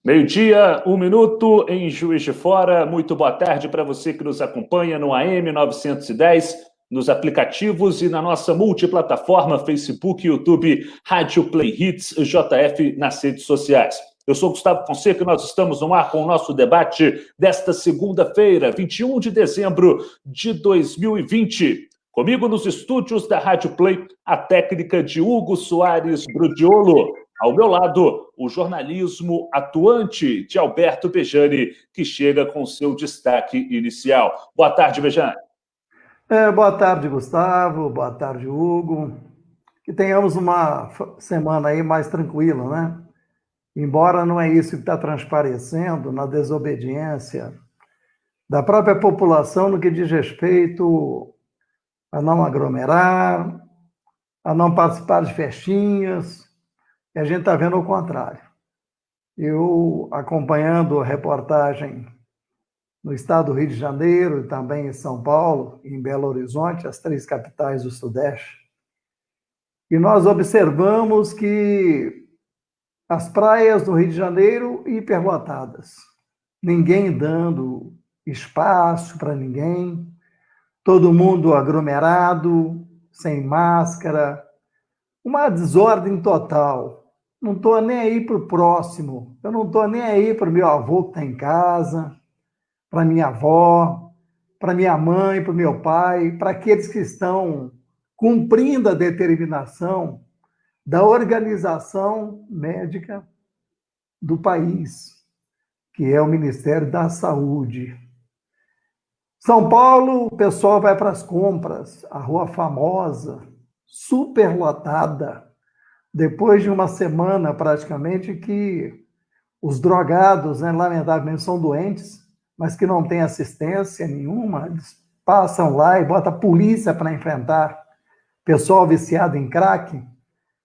Meio-dia, 1 minuto em Juiz de Fora. Muito boa tarde para você que nos acompanha no AM 910, nos aplicativos e na nossa multiplataforma Facebook, YouTube, Rádio Play Hits, JF nas redes sociais. Eu sou Gustavo Fonseca e nós estamos no ar com o nosso debate desta segunda-feira, 21 de dezembro de 2020. Comigo nos estúdios da Rádio Play, a técnica de Hugo Soares Brudiolo. Ao meu lado, o jornalismo atuante de Alberto Bejani, que chega com seu destaque inicial. Boa tarde, Bejani. Boa tarde, Gustavo. Boa tarde, Hugo. Que tenhamos uma semana aí mais tranquila, né? Embora não é isso que está transparecendo na desobediência da própria população no que diz respeito a não aglomerar, a não participar de festinhas. E a gente está vendo o contrário. Eu, acompanhando a reportagem no estado do Rio de Janeiro, e também em São Paulo, em Belo Horizonte, as 3 capitais do Sudeste, e nós observamos que as praias do Rio de Janeiro hiperlotadas, ninguém dando espaço para ninguém, todo mundo aglomerado, sem máscara, uma desordem total. Não estou nem aí para o próximo, eu não estou nem aí para o meu avô que está em casa, para minha avó, para minha mãe, para o meu pai, para aqueles que estão cumprindo a determinação da organização médica do país, que é o Ministério da Saúde. São Paulo, o pessoal vai para as compras, a Rua Famosa, superlotada, depois de uma semana praticamente que os drogados, né, lamentavelmente, são doentes, mas que não têm assistência nenhuma, eles passam lá e botam a polícia para enfrentar pessoal viciado em crack,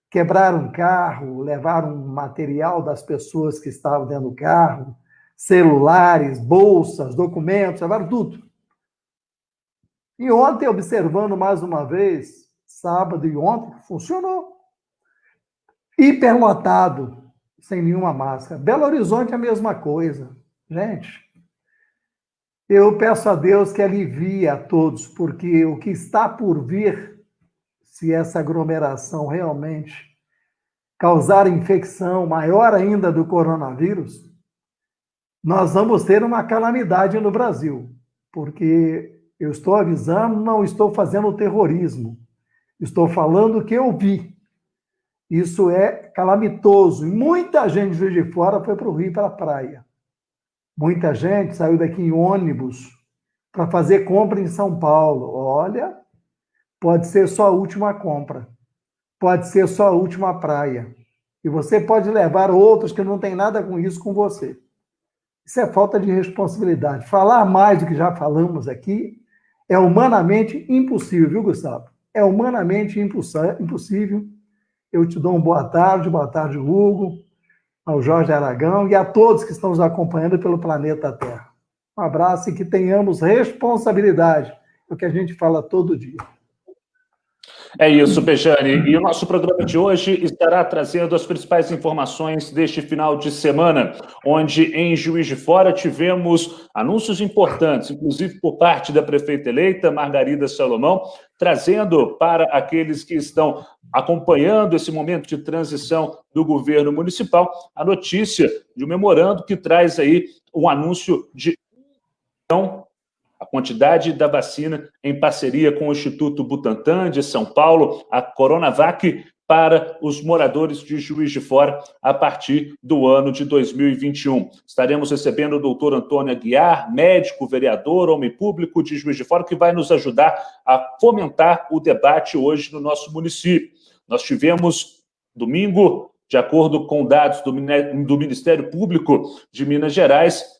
quebraram um carro, levaram material das pessoas que estavam dentro do carro, celulares, bolsas, documentos, levaram tudo. E ontem, observando mais uma vez, sábado e ontem, funcionou. Hiperlotado, sem nenhuma máscara. Belo Horizonte é a mesma coisa. Gente, eu peço a Deus que alivie a todos, porque o que está por vir, se essa aglomeração realmente causar infecção maior ainda do coronavírus, nós vamos ter uma calamidade no Brasil, porque eu estou avisando, não estou fazendo terrorismo, estou falando o que eu vi. Isso é calamitoso. E muita gente de Juiz de Fora foi para o Rio, para a praia. Muita gente saiu daqui em ônibus para fazer compra em São Paulo. Olha, pode ser só a última compra. Pode ser só a última praia. E você pode levar outros que não têm nada com isso com você. Isso é falta de responsabilidade. Falar mais do que já falamos aqui é humanamente impossível, viu, Gustavo? É humanamente impossível. Eu te dou uma boa tarde, Hugo, ao Jorge Aragão e a todos que estão nos acompanhando pelo planeta Terra. Um abraço e que tenhamos responsabilidade, é o que a gente fala todo dia. É isso, Bejani. E o nosso programa de hoje estará trazendo as principais informações deste final de semana, onde em Juiz de Fora tivemos anúncios importantes, inclusive por parte da prefeita eleita, Margarida Salomão, trazendo para aqueles que estão acompanhando esse momento de transição do governo municipal a notícia de um memorando que traz aí um anúncio de a quantidade da vacina em parceria com o Instituto Butantan de São Paulo, a Coronavac, para os moradores de Juiz de Fora a partir do ano de 2021. Estaremos recebendo o doutor Antônio Aguiar, médico, vereador, homem público de Juiz de Fora, que vai nos ajudar a fomentar o debate hoje no nosso município. Nós tivemos, domingo, de acordo com dados do Ministério Público de Minas Gerais,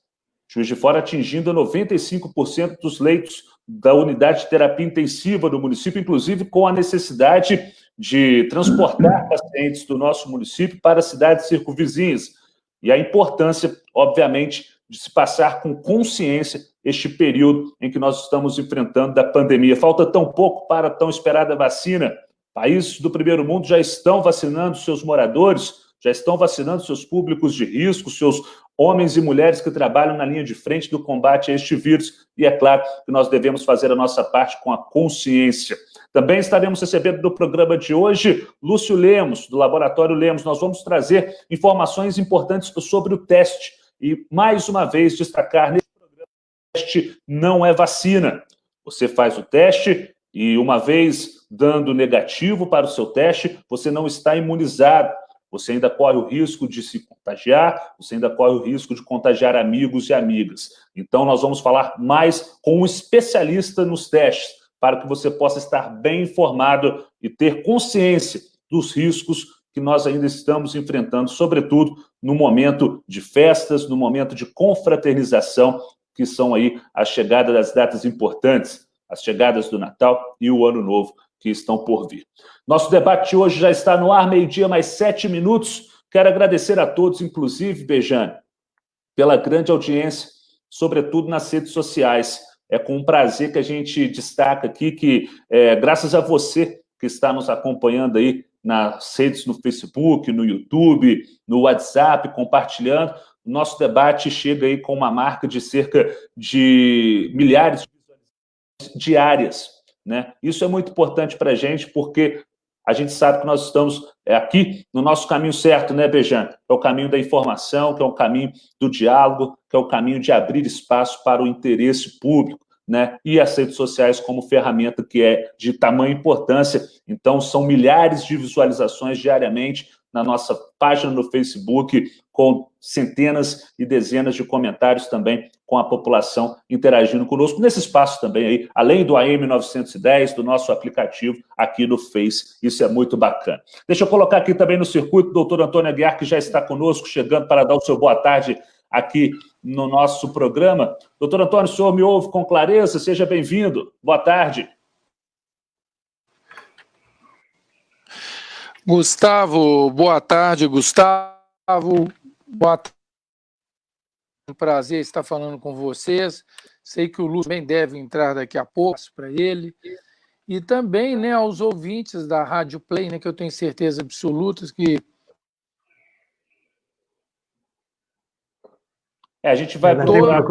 Juiz de Fora atingindo 95% dos leitos da unidade de terapia intensiva do município, inclusive com a necessidade de transportar pacientes do nosso município para cidades circunvizinhas. E a importância, obviamente, de se passar com consciência este período em que nós estamos enfrentando da pandemia. Falta tão pouco para a tão esperada vacina. Países do primeiro mundo já estão vacinando seus moradores, já estão vacinando seus públicos de risco, seus homens e mulheres que trabalham na linha de frente do combate a este vírus, e é claro que nós devemos fazer a nossa parte com a consciência. Também estaremos recebendo no programa de hoje Lúcio Lemos, do Laboratório Lemos. Nós vamos trazer informações importantes sobre o teste e, mais uma vez, destacar nesse programa que o teste não é vacina. Você faz o teste e, uma vez dando negativo para o seu teste, você não está imunizado. Você ainda corre o risco de se contagiar, você ainda corre o risco de contagiar amigos e amigas. Então, nós vamos falar mais com um especialista nos testes, para que você possa estar bem informado e ter consciência dos riscos que nós ainda estamos enfrentando, sobretudo no momento de festas, no momento de confraternização, que são aí a chegada das datas importantes, as chegadas do Natal e o Ano Novo, que estão por vir. Nosso debate de hoje já está no ar, 12h mais 7 minutos. Quero agradecer a todos, inclusive, Bejane, pela grande audiência, sobretudo nas redes sociais. É com prazer que a gente destaca aqui que, graças a você que está nos acompanhando aí nas redes, no Facebook, no YouTube, no WhatsApp, compartilhando, o nosso debate chega aí com uma marca de cerca de milhares de visualizações diárias, né? Isso é muito importante para a gente, porque a gente sabe que nós estamos aqui no nosso caminho certo, né, Bejane? Que é o caminho da informação, que é o caminho do diálogo, que é o caminho de abrir espaço para o interesse público, né? E as redes sociais como ferramenta que é de tamanha importância. Então, são milhares de visualizações diariamente na nossa página no Facebook, com centenas e dezenas de comentários também com a população interagindo conosco, nesse espaço também aí, além do AM 910, do nosso aplicativo aqui no Face. Isso é muito bacana. Deixa eu colocar aqui também no circuito o doutor Antônio Aguiar, que já está conosco, chegando para dar o seu boa tarde aqui no nosso programa. Doutor Antônio, o senhor me ouve com clareza? Seja bem-vindo. Boa tarde. Gustavo, boa tarde, Gustavo. Boa tarde. É um prazer estar falando com vocês. Sei que o Lúcio também deve entrar daqui a pouco para ele. E também, né, aos ouvintes da Rádio Play, né, que eu tenho certeza absoluta que a gente vai procurar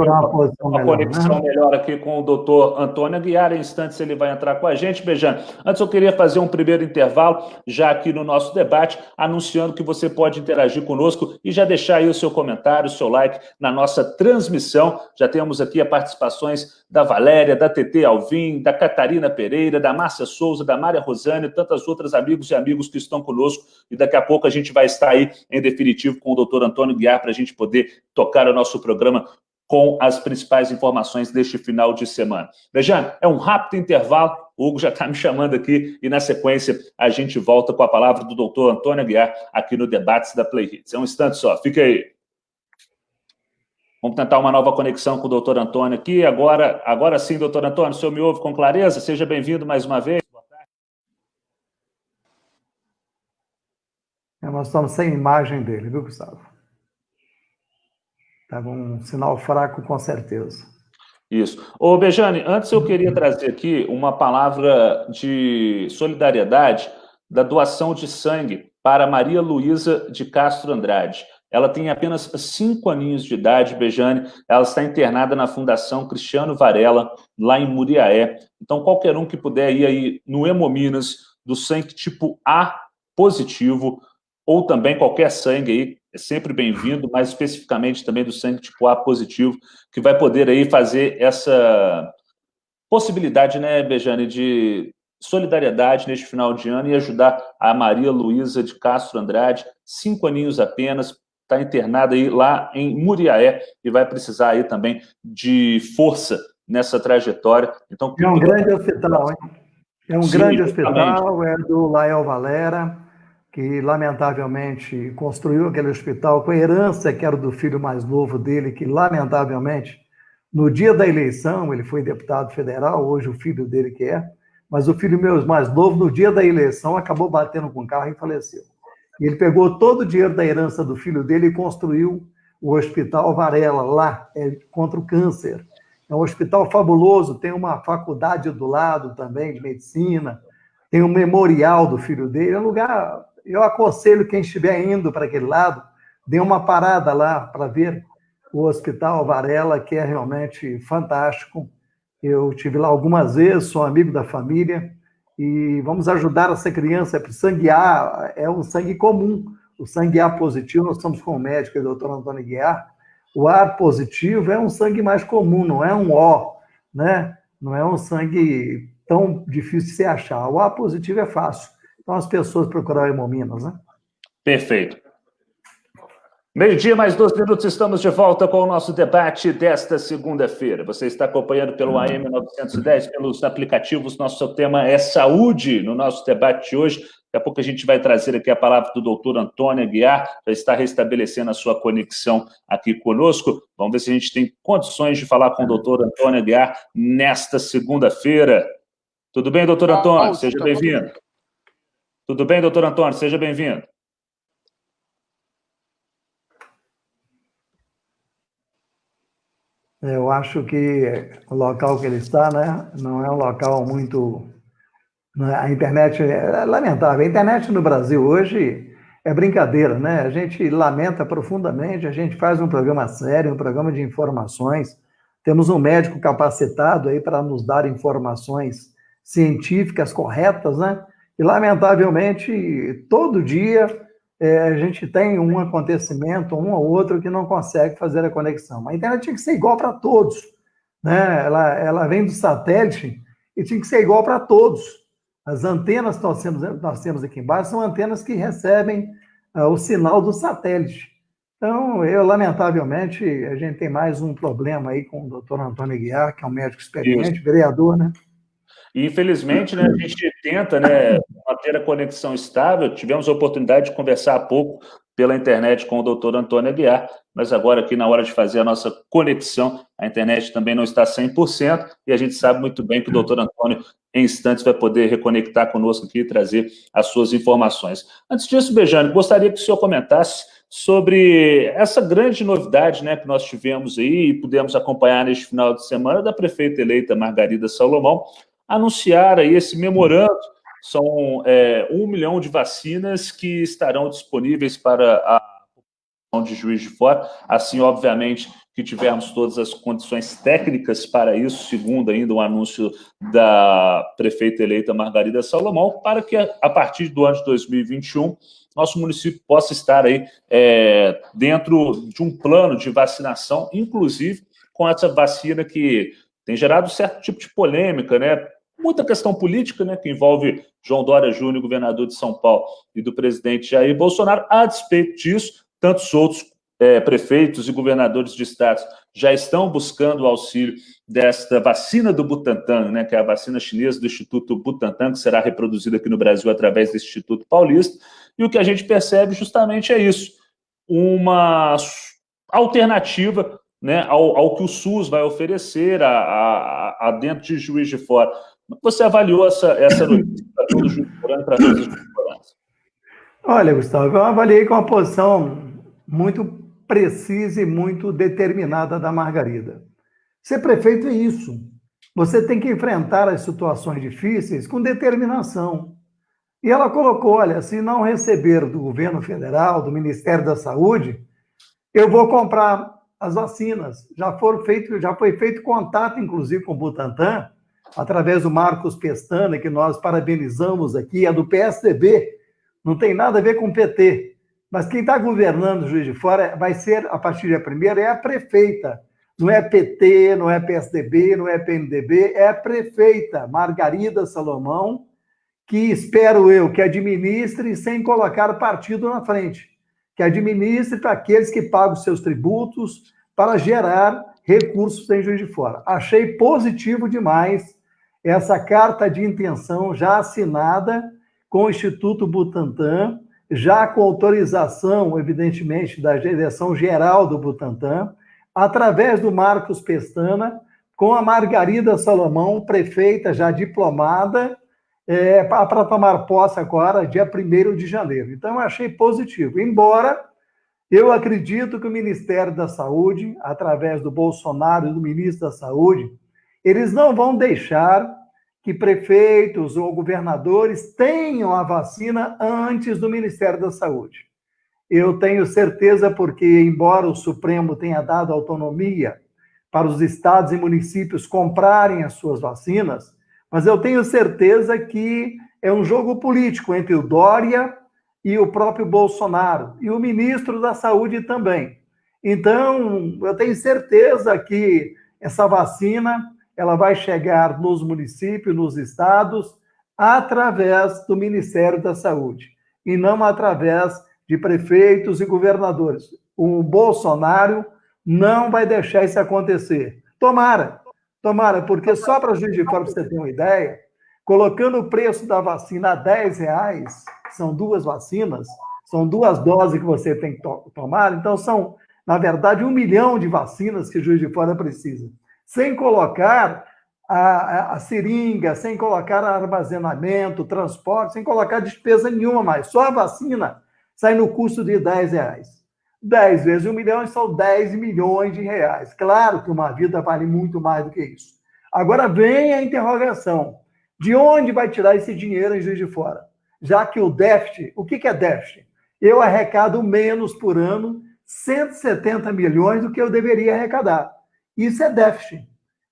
uma conexão melhor aqui com o doutor Antônio Aguiar. Em instantes ele vai entrar com a gente, Bejane. Antes eu queria fazer um primeiro intervalo, já aqui no nosso debate, anunciando que você pode interagir conosco e já deixar aí o seu comentário, o seu like na nossa transmissão. Já temos aqui as participações da Valéria, da TT Alvim, da Catarina Pereira, da Márcia Souza, da Mária Rosane, tantas outras amigos e amigos que estão conosco. E daqui a pouco a gente vai estar aí, em definitivo, com o doutor Antônio Aguiar, para a gente poder tocar o nosso programa com as principais informações deste final de semana. Bejane, é um rápido intervalo, o Hugo já está me chamando aqui, e na sequência a gente volta com a palavra do doutor Antônio Aguiar aqui no Debates da Play Hits. É um instante só, fica aí. Vamos tentar uma nova conexão com o doutor Antônio aqui. Agora sim, doutor Antônio, o senhor me ouve com clareza? Seja bem-vindo mais uma vez. Boa tarde. Nós estamos sem imagem dele, viu, Gustavo? Estava um sinal fraco, com certeza. Isso. Ô, Bejane, antes eu queria trazer aqui uma palavra de solidariedade da doação de sangue para Maria Luísa de Castro Andrade. Ela tem apenas 5 aninhos de idade, Bejane. Ela está internada na Fundação Cristiano Varela, lá em Muriaé. Então, qualquer um que puder ir aí no Hemominas, do sangue tipo A positivo, ou também qualquer sangue aí, é sempre bem-vindo, mas especificamente também do sangue tipo A positivo, que vai poder aí fazer essa possibilidade, né, Bejane, de solidariedade neste final de ano e ajudar a Maria Luísa de Castro Andrade, 5 aninhos apenas, está internada aí lá em Muriaé e vai precisar aí também de força nessa trajetória. Então, é um grande hospital, hein? É um grande hospital, exatamente. É do Lael Valera, que lamentavelmente construiu aquele hospital com a herança que era do filho mais novo dele, que lamentavelmente, no dia da eleição, ele foi deputado federal, hoje o filho dele que é, mas o filho meu mais novo, no dia da eleição, acabou batendo com o carro e faleceu. E ele pegou todo o dinheiro da herança do filho dele e construiu o Hospital Varela, lá, contra o câncer. É um hospital fabuloso, tem uma faculdade do lado também, de medicina, tem um memorial do filho dele, é um lugar... Eu aconselho quem estiver indo para aquele lado, dê uma parada lá para ver o Hospital Varela, que é realmente fantástico. Eu estive lá algumas vezes, sou amigo da família, e vamos ajudar essa criança, porque sangue A é um sangue comum, o sangue A positivo, nós estamos com o médico, o doutor Antônio Guiar, o A positivo é um sangue mais comum, não é um O, né? Não é um sangue tão difícil de se achar. O A positivo é fácil. Então, as pessoas procuram hemominas, né? Perfeito. Meio-dia, mais 2 minutos, estamos de volta com o nosso debate desta segunda-feira. Você está acompanhando pelo AM 910, pelos aplicativos. Nosso tema é saúde no nosso debate de hoje. Daqui a pouco a gente vai trazer aqui a palavra do doutor Antônio Aguiar, já está restabelecendo a sua conexão aqui conosco. Vamos ver se a gente tem condições de falar com o doutor Antônio Aguiar nesta segunda-feira. Tudo bem, doutor Antônio? Seja bem-vindo. Tudo bem, doutor Antônio? Seja bem-vindo. Eu acho que o local que ele está, né, não é um local muito... A internet é lamentável. A internet no Brasil hoje é brincadeira, né? A gente lamenta profundamente, a gente faz um programa sério, um programa de informações. Temos um médico capacitado aí para nos dar informações científicas corretas, né? E, lamentavelmente, todo dia a gente tem um acontecimento, um ou outro, que não consegue fazer a conexão. A internet tinha que ser igual para todos, né? Ela vem do satélite e tinha que ser igual para todos. As antenas que nós temos aqui embaixo são antenas que recebem o sinal do satélite. Então, lamentavelmente, a gente tem mais um problema aí com o doutor Antônio Aguiar, que é um médico experiente, vereador, né? E, infelizmente, né, a gente tenta, né, manter a conexão estável. Tivemos a oportunidade de conversar há pouco pela internet com o doutor Antônio Aguiar, mas agora aqui na hora de fazer a nossa conexão, a internet também não está 100%, e a gente sabe muito bem que o doutor Antônio, em instantes, vai poder reconectar conosco aqui e trazer as suas informações. Antes disso, Bejane, gostaria que o senhor comentasse sobre essa grande novidade, né, que nós tivemos aí e pudemos acompanhar neste final de semana da prefeita eleita Margarida Salomão, anunciar aí esse memorando. São 1 milhão de vacinas que estarão disponíveis para a população de Juiz de Fora, assim, obviamente, que tivermos todas as condições técnicas para isso, segundo ainda um anúncio da prefeita eleita Margarida Salomão, para que, a partir do ano de 2021, nosso município possa estar aí dentro de um plano de vacinação, inclusive com essa vacina que tem gerado certo tipo de polêmica, né? Muita questão política, né, que envolve João Dória Júnior, governador de São Paulo, e do presidente Jair Bolsonaro. A despeito disso, tantos outros prefeitos e governadores de estados já estão buscando o auxílio desta vacina do Butantan, né, que é a vacina chinesa do Instituto Butantan, que será reproduzida aqui no Brasil através desse Instituto Paulista. E o que a gente percebe justamente é isso, uma alternativa, né, ao que o SUS vai oferecer a dentro de Juiz de Fora. Você avaliou essa notícia para todo o Juiz de Fora e para todas as Juiz? Olha, Gustavo, eu avaliei com uma posição muito precisa e muito determinada da Margarida. Ser prefeito é isso. Você tem que enfrentar as situações difíceis com determinação. E ela colocou, olha, se não receber do governo federal, do Ministério da Saúde, eu vou comprar as vacinas. Já foi feito contato, inclusive, com o Butantan, através do Marcos Pestana, que nós parabenizamos aqui, é do PSDB, não tem nada a ver com o PT. Mas quem está governando o Juiz de Fora vai ser, a partir da primeira, é a prefeita. Não é PT, não é PSDB, não é PMDB, é a prefeita Margarida Salomão, que espero eu que administre sem colocar partido na frente, que administre para aqueles que pagam seus tributos para gerar recursos em Juiz de Fora. Achei positivo demais essa carta de intenção já assinada com o Instituto Butantan, já com autorização, evidentemente, da direção geral do Butantan, através do Marcos Pestana, com a Margarida Salomão, prefeita já diplomada, para tomar posse agora, dia 1º de janeiro. Então, eu achei positivo. Embora eu acredito que o Ministério da Saúde, através do Bolsonaro e do ministro da Saúde, eles não vão deixar que prefeitos ou governadores tenham a vacina antes do Ministério da Saúde. Eu tenho certeza, porque, embora o Supremo tenha dado autonomia para os estados e municípios comprarem as suas vacinas, mas eu tenho certeza que é um jogo político entre o Dória e o próprio Bolsonaro, e o ministro da Saúde também. Então, eu tenho certeza que essa vacina ela vai chegar nos municípios, nos estados, através do Ministério da Saúde, e não através de prefeitos e governadores. O Bolsonaro não vai deixar isso acontecer. Tomara, porque só para Juiz de Fora, para você ter uma ideia, colocando o preço da vacina a R$10, são 2 vacinas, são 2 doses que você tem que tomar, então são, na verdade, 1 milhão de vacinas que Juiz de Fora precisa, sem colocar a seringa, sem colocar armazenamento, transporte, sem colocar despesa nenhuma mais. Só a vacina sai no custo de R$10. 10 vezes 1 milhão são 10 milhões de reais. Claro que uma vida vale muito mais do que isso. Agora vem a interrogação. De onde vai tirar esse dinheiro em Juiz de Fora? Já que o déficit, o que é déficit? Eu arrecado menos por ano, 170 milhões do que eu deveria arrecadar. Isso é déficit.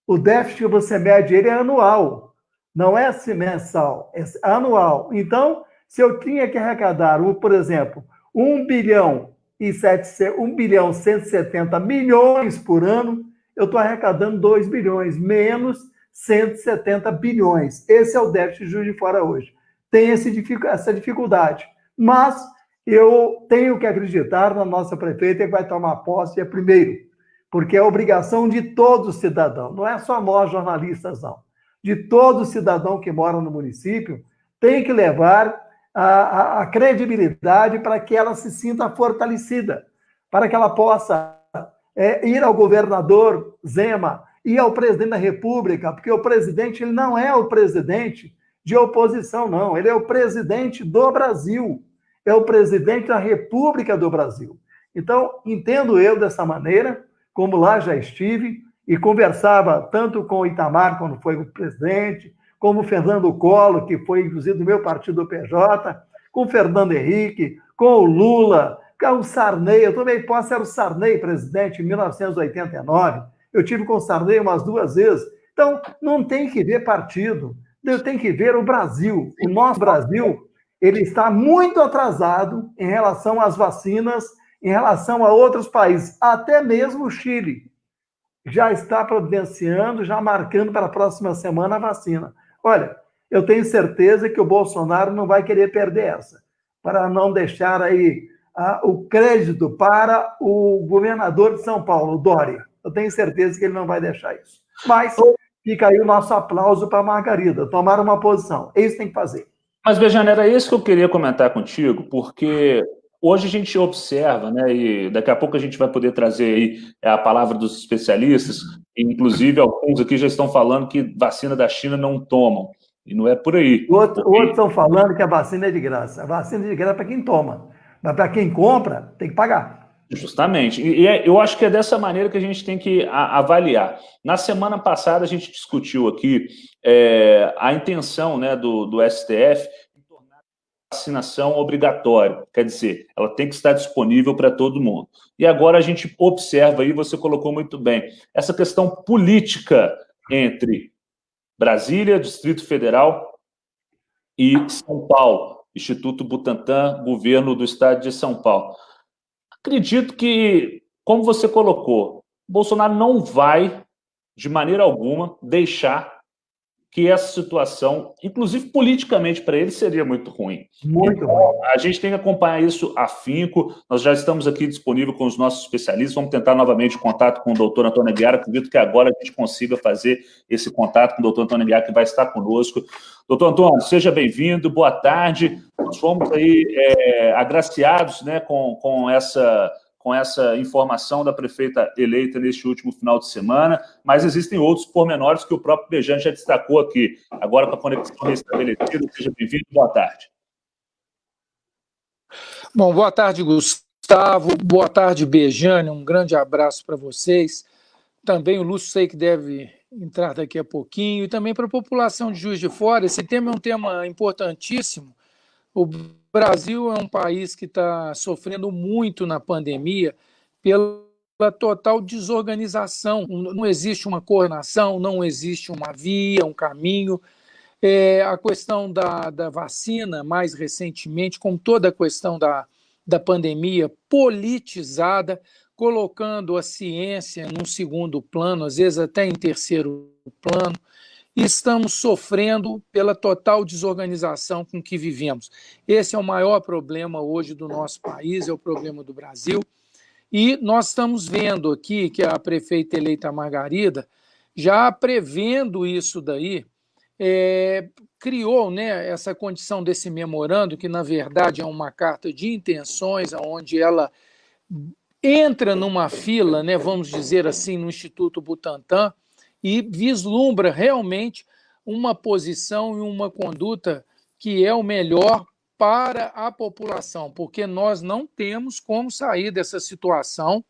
O déficit que você mede ele é anual, não é mensal, é anual. Então, se eu tinha que arrecadar, por exemplo, 1 bilhão 1.170 milhões por ano, eu estou arrecadando 2 bilhões, menos 170 bilhões. Esse é o déficit de Juiz de Fora hoje. Tem essa dificuldade. Mas eu tenho que acreditar na nossa prefeita que vai tomar posse dia 1º, porque é obrigação de todo cidadão, não é só nós jornalistas, não. De todo cidadão que mora no município, tem que levar a credibilidade para que ela se sinta fortalecida, para que ela possa ir ao governador Zema, ir ao presidente da República, porque o presidente ele não é o presidente de oposição, não. Ele é o presidente do Brasil, é o presidente da República do Brasil. Então, entendo eu dessa maneira, como lá já estive, e conversava tanto com o Itamar, quando foi o presidente, como o Fernando Collor, que foi, inclusive, do meu partido, do PJ, com o Fernando Henrique, com o Lula, com o Sarney. Eu tomei posse, era o Sarney presidente, em 1989. Eu tive com o Sarney umas 2 vezes. Então, não tem que ver partido, tem que ver o Brasil. O nosso Brasil, ele está muito atrasado em relação às vacinas, em relação a outros países, até mesmo o Chile. Já está providenciando, já marcando para a próxima semana a vacina. Olha, eu tenho certeza que o Bolsonaro não vai querer perder essa, para não deixar aí o crédito para o governador de São Paulo, o Dória. Eu tenho certeza que ele não vai deixar isso. Mas fica aí o nosso aplauso para a Margarida, tomar uma posição. É isso que tem que fazer. Mas, Bejana, era isso que eu queria comentar contigo, porque hoje a gente observa, né, e daqui a pouco a gente vai poder trazer aí a palavra dos especialistas, inclusive alguns aqui já estão falando que vacina da China não tomam, e não é por aí. Outros estão falando que a vacina é de graça. A vacina é de graça para quem toma, mas para quem compra, tem que pagar. Justamente, e eu acho que é dessa maneira que a gente tem que avaliar. Na semana passada a gente discutiu aqui a intenção, né, do STF em tornar a vacinação obrigatória, quer dizer, ela tem que estar disponível para todo mundo. E agora a gente observa aí, você colocou muito bem, essa questão política entre Brasília, Distrito Federal e São Paulo, Instituto Butantan, governo do estado de São Paulo. Acredito que, como você colocou, Bolsonaro não vai, de maneira alguma, deixar que essa situação, inclusive politicamente para ele, seria muito ruim. Muito então, ruim. A gente tem que acompanhar isso afinco. Nós já estamos aqui disponíveis com os nossos especialistas. Vamos tentar novamente contato com o doutor Antônio Aguiar. Acredito que agora a gente consiga fazer esse contato com o doutor Antônio Aguiar, que vai estar conosco. Doutor Antônio, seja bem-vindo, boa tarde. Nós fomos aí agraciados, né, com essa informação da prefeita eleita neste último final de semana, mas existem outros pormenores que o próprio Bejana já destacou aqui. Agora, com a conexão restabelecida, seja bem-vindo, boa tarde. Bom, boa tarde, Gustavo, boa tarde, Bejana, um grande abraço para vocês. Também o Lúcio sei que deve entrar daqui a pouquinho, e também para a população de Juiz de Fora. Esse tema é um tema importantíssimo, O Brasil é um país que está sofrendo muito na pandemia pela total desorganização. Não existe uma coordenação, não existe uma via, um caminho. A questão da vacina, mais recentemente, com toda a questão da pandemia politizada, colocando a ciência num segundo plano, às vezes até em terceiro plano. Estamos sofrendo pela total desorganização com que vivemos. Esse é o maior problema hoje do nosso país, é o problema do Brasil. E nós estamos vendo aqui que a prefeita eleita Margarida, já prevendo isso daí, criou, né, essa condição desse memorando, que na verdade é uma carta de intenções, onde ela entra numa fila, né, vamos dizer assim, no Instituto Butantan, e vislumbra realmente uma posição e uma conduta que é o melhor para a população, porque nós não temos como sair dessa situação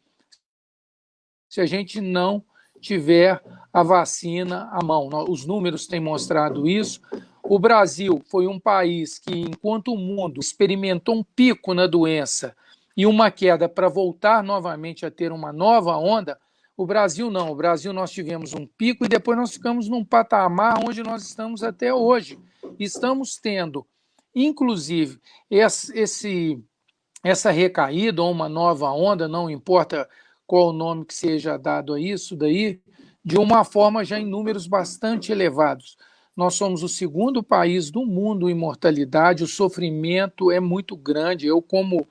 se a gente não tiver a vacina à mão. Os números têm mostrado isso. O Brasil foi um país que, enquanto o mundo experimentou um pico na doença e uma queda para voltar novamente a ter uma nova onda, o Brasil não. O Brasil nós tivemos um pico e depois nós ficamos num patamar onde nós estamos até hoje. Estamos tendo, inclusive, essa recaída ou uma nova onda, não importa qual o nome que seja dado a isso daí, de uma forma já em números bastante elevados. Nós somos o segundo país do mundo em mortalidade, o sofrimento é muito grande. Eu, como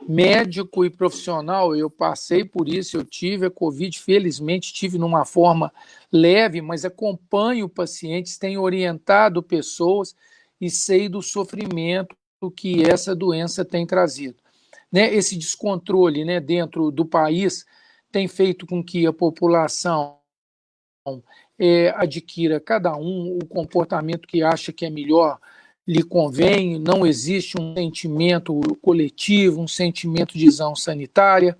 médico e profissional, eu passei por isso, eu tive a Covid, felizmente tive numa forma leve, mas acompanho pacientes, tenho orientado pessoas e sei do sofrimento que essa doença tem trazido. Né? Esse descontrole, né, dentro do país tem feito com que a população adquira cada um o comportamento que acha que é melhor, lhe convém, não existe um sentimento coletivo, um sentimento de visão sanitária,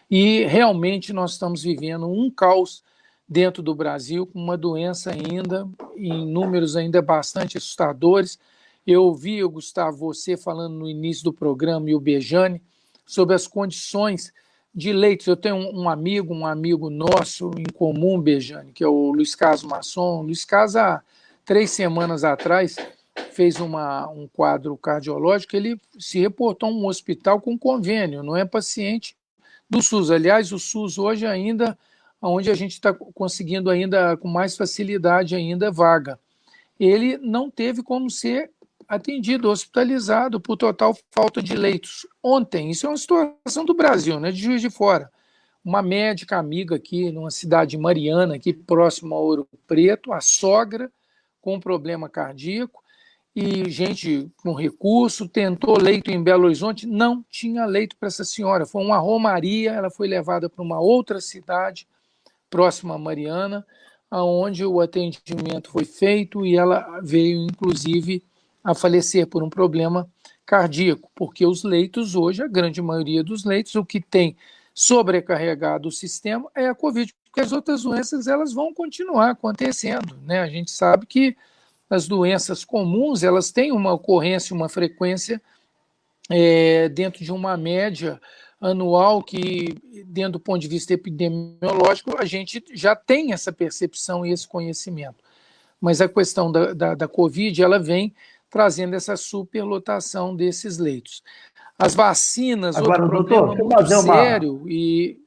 e realmente nós estamos vivendo um caos dentro do Brasil, com uma doença ainda, em números ainda bastante assustadores. Eu ouvi, Gustavo, você falando no início do programa, e o Bejane, sobre as condições de leitos. Eu tenho um amigo nosso em comum, Bejane, que é o Luiz Carlos Masson. Luiz Carlos, há 3 semanas atrás, fez um quadro cardiológico, ele se reportou a um hospital com convênio, não é paciente do SUS. Aliás, o SUS hoje ainda, onde a gente está conseguindo ainda com mais facilidade ainda vaga. Ele não teve como ser atendido, hospitalizado por total falta de leitos. Ontem, isso é uma situação do Brasil, né, de Juiz de Fora. Uma médica amiga aqui, numa cidade de Mariana, aqui próximo a Ouro Preto, a sogra com problema cardíaco, e gente com recurso, tentou leito em Belo Horizonte, não tinha leito para essa senhora. Foi uma romaria, ela foi levada para uma outra cidade, próxima a Mariana, onde o atendimento foi feito e ela veio, inclusive, a falecer por um problema cardíaco, porque os leitos hoje, a grande maioria dos leitos, o que tem sobrecarregado o sistema é a Covid, porque as outras doenças elas vão continuar acontecendo, né? A gente sabe que as doenças comuns, elas têm uma ocorrência, uma frequência dentro de uma média anual que, dentro do ponto de vista epidemiológico, a gente já tem essa percepção e esse conhecimento. Mas a questão da Covid, ela vem trazendo essa superlotação desses leitos. As vacinas, agora, outro doutor, problema muito sério e...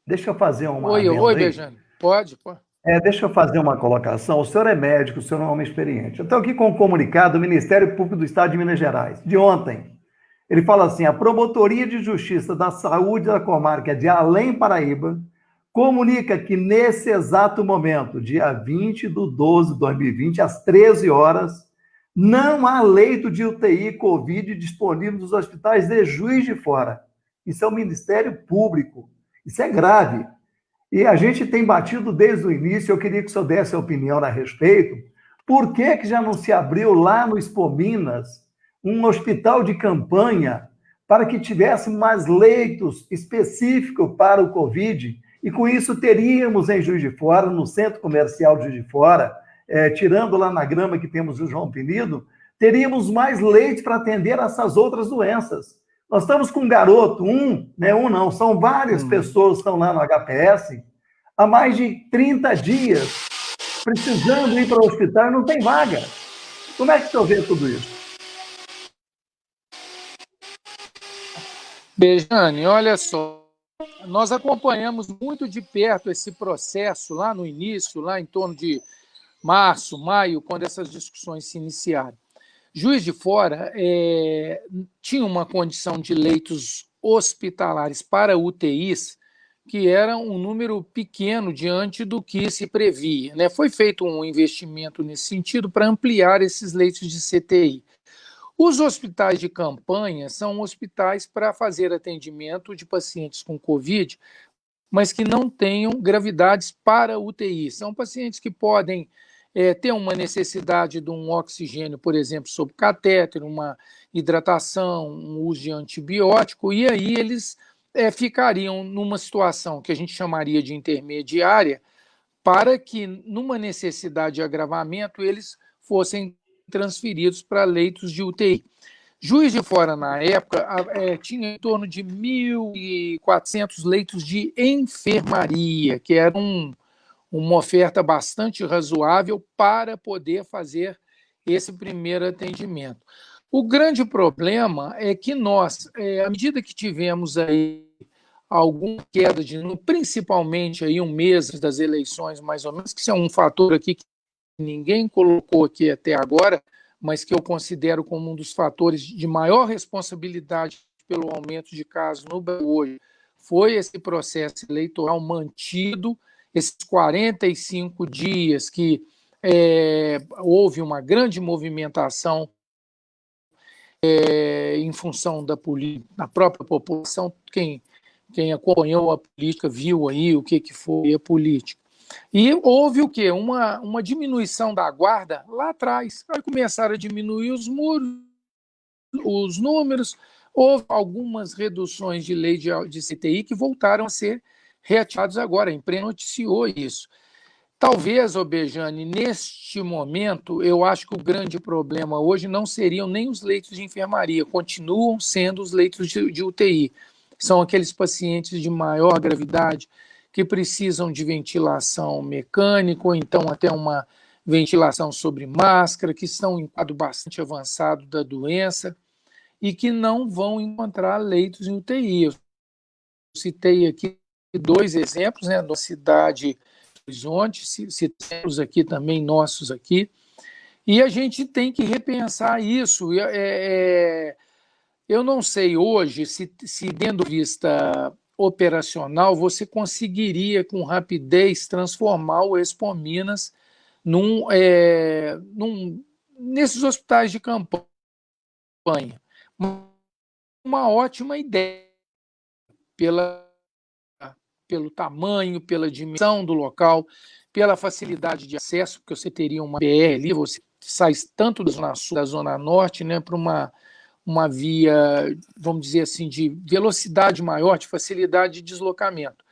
Deixa eu fazer uma... Oi, Bejane. Pode. Deixa eu fazer uma colocação. O senhor é médico, o senhor é um homem experiente. Eu estou aqui com um comunicado do Ministério Público do Estado de Minas Gerais, de ontem. Ele fala assim: a Promotoria de Justiça da Saúde da Comarca de Além Paraíba comunica que nesse exato momento, dia 20/12/2020, às 13 horas, não há leito de UTI Covid disponível nos hospitais de Juiz de Fora. Isso é o Ministério Público. Isso é grave. E a gente tem batido desde o início, eu queria que o senhor desse a opinião a respeito, por que já não se abriu lá no Expo Minas um hospital de campanha para que tivesse mais leitos específicos para o Covid, e com isso teríamos em Juiz de Fora, no Centro Comercial de Juiz de Fora, tirando lá na grama que temos o João Penido, teríamos mais leite para atender essas outras doenças. Nós estamos com um garoto, são várias pessoas que estão lá no HPS há mais de 30 dias, precisando ir para o hospital e não tem vaga. Como é que o senhor vê tudo isso? Bejane, olha só, nós acompanhamos muito de perto esse processo lá no início, lá em torno de março, maio, quando essas discussões se iniciaram. Juiz de Fora tinha uma condição de leitos hospitalares para UTIs que era um número pequeno diante do que se previa, né? Foi feito um investimento nesse sentido para ampliar esses leitos de CTI. Os hospitais de campanha são hospitais para fazer atendimento de pacientes com Covid, mas que não tenham gravidades para UTI. São pacientes que podem ter uma necessidade de um oxigênio, por exemplo, sob catéter, uma hidratação, um uso de antibiótico, e aí eles ficariam numa situação que a gente chamaria de intermediária, para que, numa necessidade de agravamento, eles fossem transferidos para leitos de UTI. Juiz de Fora, na época, tinha em torno de 1.400 leitos de enfermaria, que era uma oferta bastante razoável para poder fazer esse primeiro atendimento. O grande problema é que nós, à medida que tivemos aí alguma queda de número, principalmente aí um mês das eleições, mais ou menos, que isso é um fator aqui que ninguém colocou aqui até agora, mas que eu considero como um dos fatores de maior responsabilidade pelo aumento de casos no Brasil hoje, foi esse processo eleitoral mantido, esses 45 dias que houve uma grande movimentação em função da própria população. Quem acompanhou a política viu aí o que foi a política. E houve o quê? Uma diminuição da guarda lá atrás. Aí começaram a diminuir os números, houve algumas reduções de lei de CTI que voltaram a ser reativados agora. A imprensa noticiou isso. Talvez, Bejane, neste momento, eu acho que o grande problema hoje não seriam nem os leitos de enfermaria, continuam sendo os leitos de UTI. São aqueles pacientes de maior gravidade que precisam de ventilação mecânica ou então até uma ventilação sobre máscara, que estão em quadro bastante avançado da doença e que não vão encontrar leitos em UTI. Eu citei aqui 2 exemplos, né, da cidade Horizonte, citamos aqui também nossos aqui, e a gente tem que repensar isso. Eu não sei hoje se dentro da vista operacional você conseguiria com rapidez transformar o Expo Minas nesses hospitais de campanha. Uma ótima ideia pelo tamanho, pela dimensão do local, pela facilidade de acesso, porque você teria uma BR ali, você sai tanto da Zona Sul, da Zona Norte, né, para uma via, vamos dizer assim, de velocidade maior, de facilidade de deslocamento.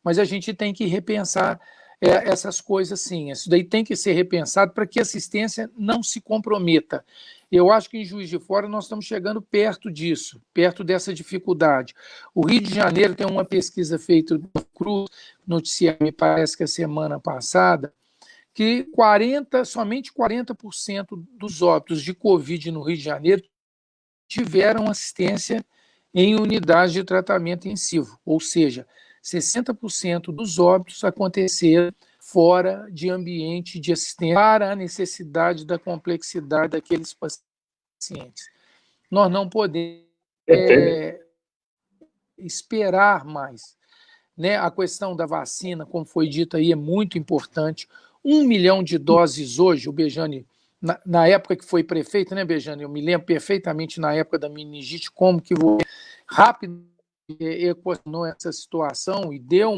Mas a gente tem que repensar essas coisas, sim. Isso daí tem que ser repensado para que a assistência não se comprometa. Eu acho que em Juiz de Fora nós estamos chegando perto disso, perto dessa dificuldade. O Rio de Janeiro tem uma pesquisa feita do Cruz, noticiário, me parece que a semana passada, que somente 40% dos óbitos de Covid no Rio de Janeiro tiveram assistência em unidades de tratamento intensivo, ou seja, 60% dos óbitos aconteceram fora de ambiente de assistência para a necessidade da complexidade daqueles pacientes. Nós não podemos esperar mais. Né? A questão da vacina, como foi dito aí, é muito importante. 1 milhão de doses hoje, o Bejane, na época que foi prefeito, né, Bejane? Eu me lembro perfeitamente na época da meningite, como que rápido equacionou essa situação e deu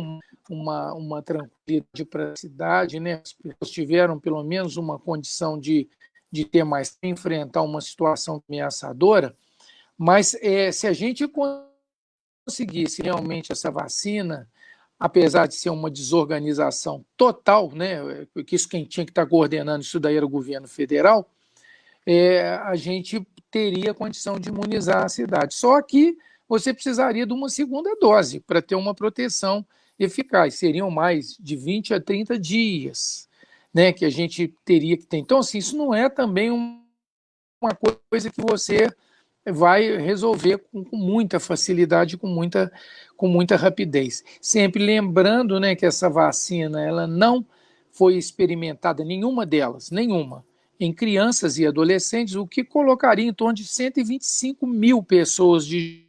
uma tranquilidade para a cidade, né? As pessoas tiveram pelo menos uma condição de ter mais, enfrentar uma situação ameaçadora, mas se a gente conseguisse realmente essa vacina, apesar de ser uma desorganização total, né? Porque quem tinha que estar coordenando isso daí era o governo federal, a gente teria condição de imunizar a cidade. Só que você precisaria de uma segunda dose para ter uma proteção eficaz. Seriam mais de 20 a 30 dias, né, que a gente teria que ter. Então, assim, isso não é também uma coisa que você vai resolver com muita facilidade, com muita rapidez. Sempre lembrando, né, que essa vacina ela não foi experimentada, nenhuma delas, em crianças e adolescentes, o que colocaria em torno de 125 mil pessoas de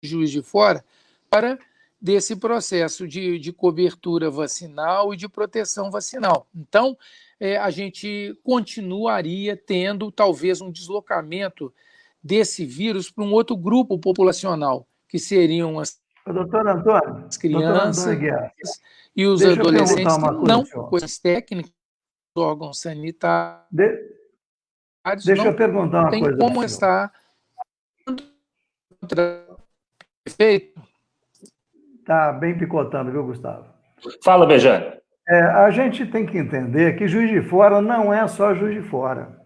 Juiz de Fora para desse processo de cobertura vacinal e de proteção vacinal. Então, a gente continuaria tendo talvez um deslocamento desse vírus para um outro grupo populacional, que seriam as crianças Guiar, e os deixa adolescentes eu perguntar uma que não, senhor. coisas técnicas, órgãos sanitários, Deixa eu perguntar uma tem coisa como senhor. estar feito. Está bem picotando, viu, Gustavo? Fala, Bejane. A gente tem que entender que Juiz de Fora não é só Juiz de Fora.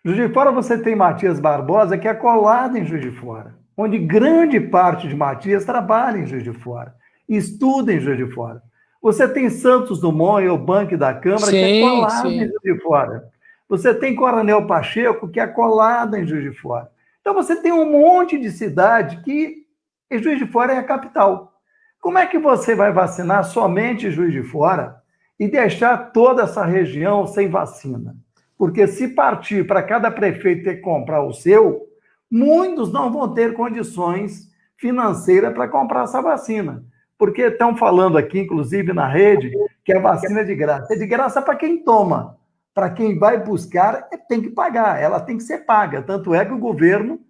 Juiz de Fora você tem Matias Barbosa, que é colado em Juiz de Fora, onde grande parte de Matias trabalha em Juiz de Fora, estuda em Juiz de Fora. Você tem Santos Dumont e o Banco da Câmara, que é colado em Juiz de Fora. Você tem Coronel Pacheco, que é colado em Juiz de Fora. Então você tem um monte de cidade que Juiz de Fora é a capital. Como é que você vai vacinar somente Juiz de Fora e deixar toda essa região sem vacina? Porque se partir para cada prefeito ter que comprar o seu, muitos não vão ter condições financeiras para comprar essa vacina. Porque estão falando aqui, inclusive na rede, que a vacina é de graça. É de graça para quem toma. Para quem vai buscar, tem que pagar. Ela tem que ser paga. Tanto é que o governo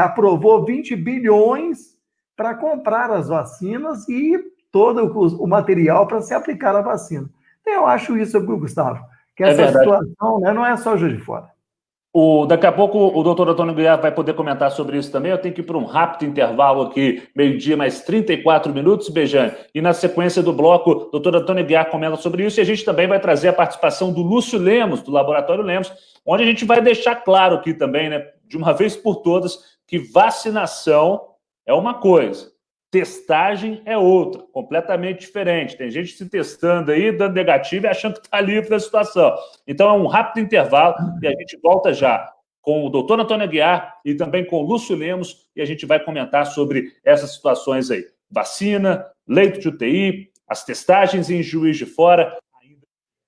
aprovou 20 bilhões para comprar as vacinas e todo o material para se aplicar a vacina. Então, eu acho isso, Gustavo, que essa situação, né, não é só Juiz de Fora. Daqui a pouco o doutor Antônio Guiar vai poder comentar sobre isso também. Eu tenho que ir para um rápido intervalo aqui, meio-dia, mais 34 minutos, Bejane. E na sequência do bloco, o doutor Antônio Guiar comenta sobre isso. E a gente também vai trazer a participação do Lúcio Lemos, do Laboratório Lemos, onde a gente vai deixar claro aqui também, né, de uma vez por todas, que vacinação é uma coisa, testagem é outra, completamente diferente. Tem gente se testando aí, dando negativo e achando que está livre da situação. Então é um rápido intervalo e a gente volta já com o doutor Antônio Guiar e também com o Lúcio Lemos e a gente vai comentar sobre essas situações aí. Vacina, leito de UTI, as testagens em Juiz de Fora, ainda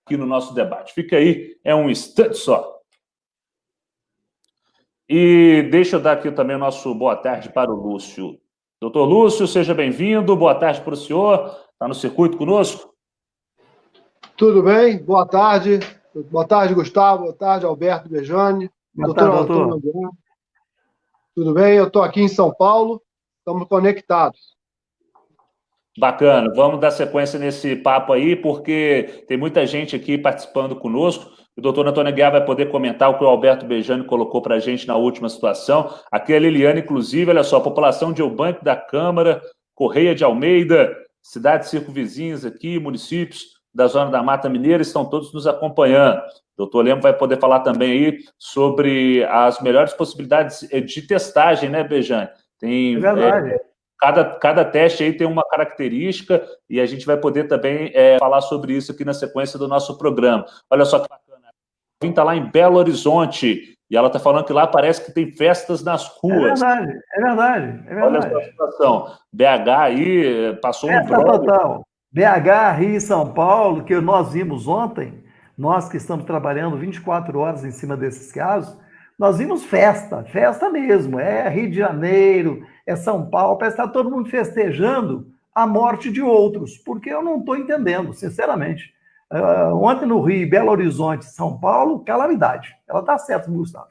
aqui no nosso debate. Fica aí, é um instante só. E deixa eu dar aqui também o nosso boa tarde para o Lúcio. Doutor Lúcio, seja bem-vindo. Boa tarde para o senhor. Está no circuito conosco? Tudo bem? Boa tarde. Boa tarde, Gustavo. Boa tarde, Alberto Bejane. Doutor. Tudo bem? Eu estou aqui em São Paulo. Estamos conectados. Bacana. Vamos dar sequência nesse papo aí, porque tem muita gente aqui participando conosco. O doutor Antônio Guiar vai poder comentar o que o Alberto Bejane colocou para a gente na última situação. Aqui a Liliane, inclusive, olha só, a população de Eubank da Câmara, Correia de Almeida, cidades circunvizinhas aqui, municípios da Zona da Mata Mineira, estão todos nos acompanhando. O doutor Lemos vai poder falar também aí sobre as melhores possibilidades de testagem, né, Bejane? Tem, é verdade. Cada teste aí tem uma característica e a gente vai poder também falar sobre isso aqui na sequência do nosso programa. Olha só que bacana. A Vim está lá em Belo Horizonte e ela está falando que lá parece que tem festas nas ruas. É verdade. Olha só a situação. BH aí passou um drone. Total. BH, Rio e São Paulo, que nós vimos ontem, nós que estamos trabalhando 24 horas em cima desses casos, nós vimos festa mesmo. É Rio de Janeiro, é São Paulo, parece que está todo mundo festejando a morte de outros, porque eu não estou entendendo, sinceramente. Ontem no Rio, Belo Horizonte, São Paulo, calamidade. Ela está certa, Gustavo.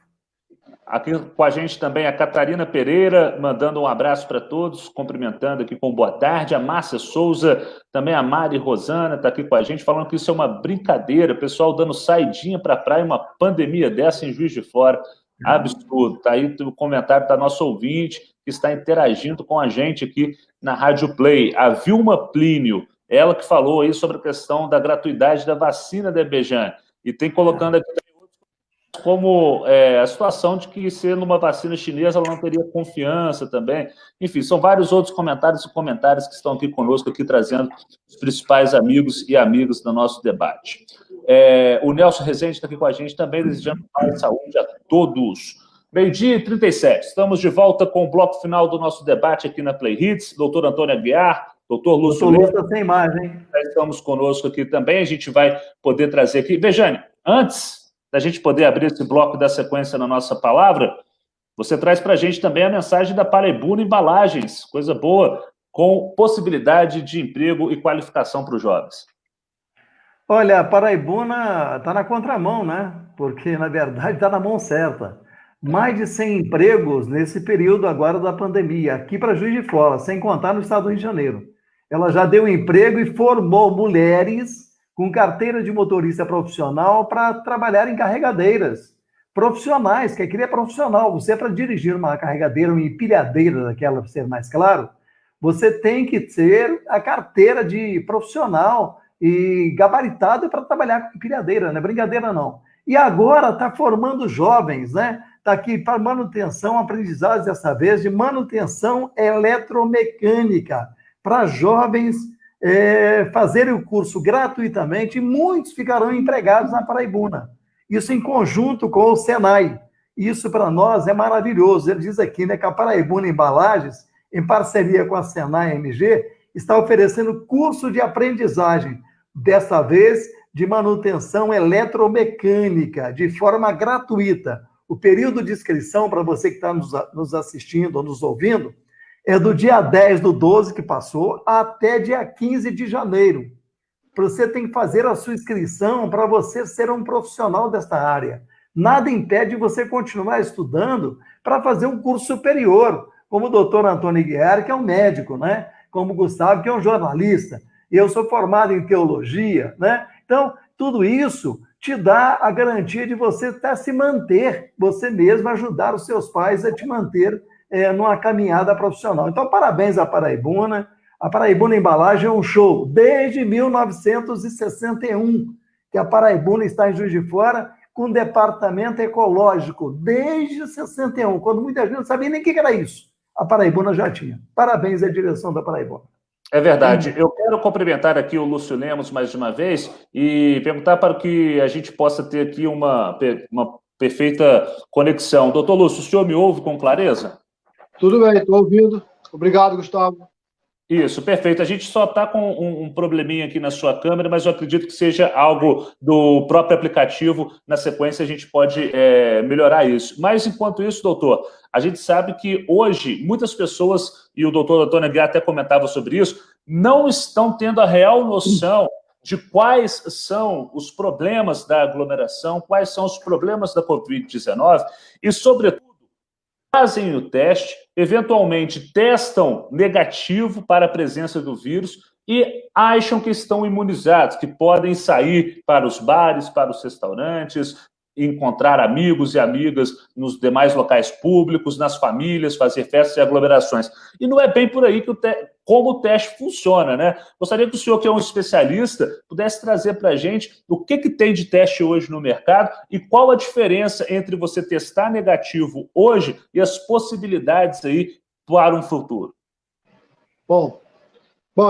Aqui com a gente também a Catarina Pereira, mandando um abraço para todos, cumprimentando aqui com boa tarde. A Márcia Souza, também a Mari Rosana está aqui com a gente, falando que isso é uma brincadeira, pessoal dando saidinha para a praia, uma pandemia dessa em Juiz de Fora. Absurdo. Está aí o comentário da nossa ouvinte, que está interagindo com a gente aqui na Rádio Play. A Vilma Plínio, ela que falou aí sobre a questão da gratuidade da vacina da Bejane. E tem colocando aqui como a situação de que, sendo uma vacina chinesa, ela não teria confiança também. Enfim, são vários outros comentários e comentários que estão aqui conosco, aqui trazendo os principais amigos e amigas do nosso debate. O Nelson Rezende está aqui com a gente também, desejando paz e saúde a todos. 12h37, estamos de volta com o bloco final do nosso debate aqui na Play Hits. Doutor Antônio Aguiar, doutor Lúcio Lúcio sem imagem. Estamos conosco aqui também, a gente vai poder trazer aqui. Bejane, antes da gente poder abrir esse bloco da sequência na nossa palavra, você traz para a gente também a mensagem da Paraibuna Embalagens, coisa boa, com possibilidade de emprego e qualificação para os jovens. Olha, a Paraibuna está na contramão, né? Porque, na verdade, está na mão certa. Mais de 100 empregos nesse período agora da pandemia, aqui para Juiz de Fora, sem contar no estado do Rio de Janeiro. Ela já deu emprego e formou mulheres com carteira de motorista profissional para trabalhar em carregadeiras profissionais, que aquilo é profissional. Você, para dirigir uma carregadeira, uma empilhadeira daquela, para ser mais claro, você tem que ter a carteira de profissional e gabaritado para trabalhar com empilhadeira, não é brincadeira não. E agora está formando jovens, né? Está aqui para manutenção, aprendizados dessa vez, de manutenção eletromecânica, para jovens fazerem o curso gratuitamente, e muitos ficarão empregados na Paraibuna. Isso em conjunto com o Senai. Isso para nós é maravilhoso. Ele diz aqui, né, que a Paraibuna Embalagens, em parceria com a Senai MG, está oferecendo curso de aprendizagem, dessa vez de manutenção eletromecânica, de forma gratuita. O período de inscrição, para você que está nos assistindo ou nos ouvindo, é do dia 10/12 que passou até dia 15 de janeiro. Você tem que fazer a sua inscrição para você ser um profissional desta área. Nada impede você continuar estudando para fazer um curso superior, como o doutor Antônio Aguiar, que é um médico, né? Como o Gustavo, que é um jornalista. Eu sou formado em teologia, né? Então, tudo isso te dá a garantia de você até se manter, você mesmo ajudar os seus pais a te manter numa caminhada profissional. Então, parabéns à Paraibuna. A Paraibuna Embalagem é um show desde 1961, que a Paraibuna está em Juiz de Fora, com departamento ecológico, desde 61, quando muita gente não sabia nem o que era isso. A Paraibuna já tinha. Parabéns à direção da Paraibuna. É verdade. Eu quero cumprimentar aqui o Lúcio Lemos mais uma vez e perguntar para que a gente possa ter aqui uma perfeita conexão. Doutor Lúcio, o senhor me ouve com clareza? Tudo bem, estou ouvindo. Obrigado, Gustavo. Isso, perfeito. A gente só está com um probleminha aqui na sua câmera, mas eu acredito que seja algo do próprio aplicativo. Na sequência, a gente pode melhorar isso. Mas, enquanto isso, doutor, a gente sabe que hoje muitas pessoas, e o doutor Antônio Aguiar até comentava sobre isso, não estão tendo a real noção de quais são os problemas da aglomeração, quais são os problemas da Covid-19 e, sobretudo, fazem o teste, eventualmente testam negativo para a presença do vírus e acham que estão imunizados, que podem sair para os bares, para os restaurantes, encontrar amigos e amigas nos demais locais públicos, nas famílias, fazer festas e aglomerações. E não é bem por aí que como o teste funciona, né? Gostaria que o senhor, que é um especialista, pudesse trazer para a gente o que tem de teste hoje no mercado e qual a diferença entre você testar negativo hoje e as possibilidades aí para um futuro. Bom,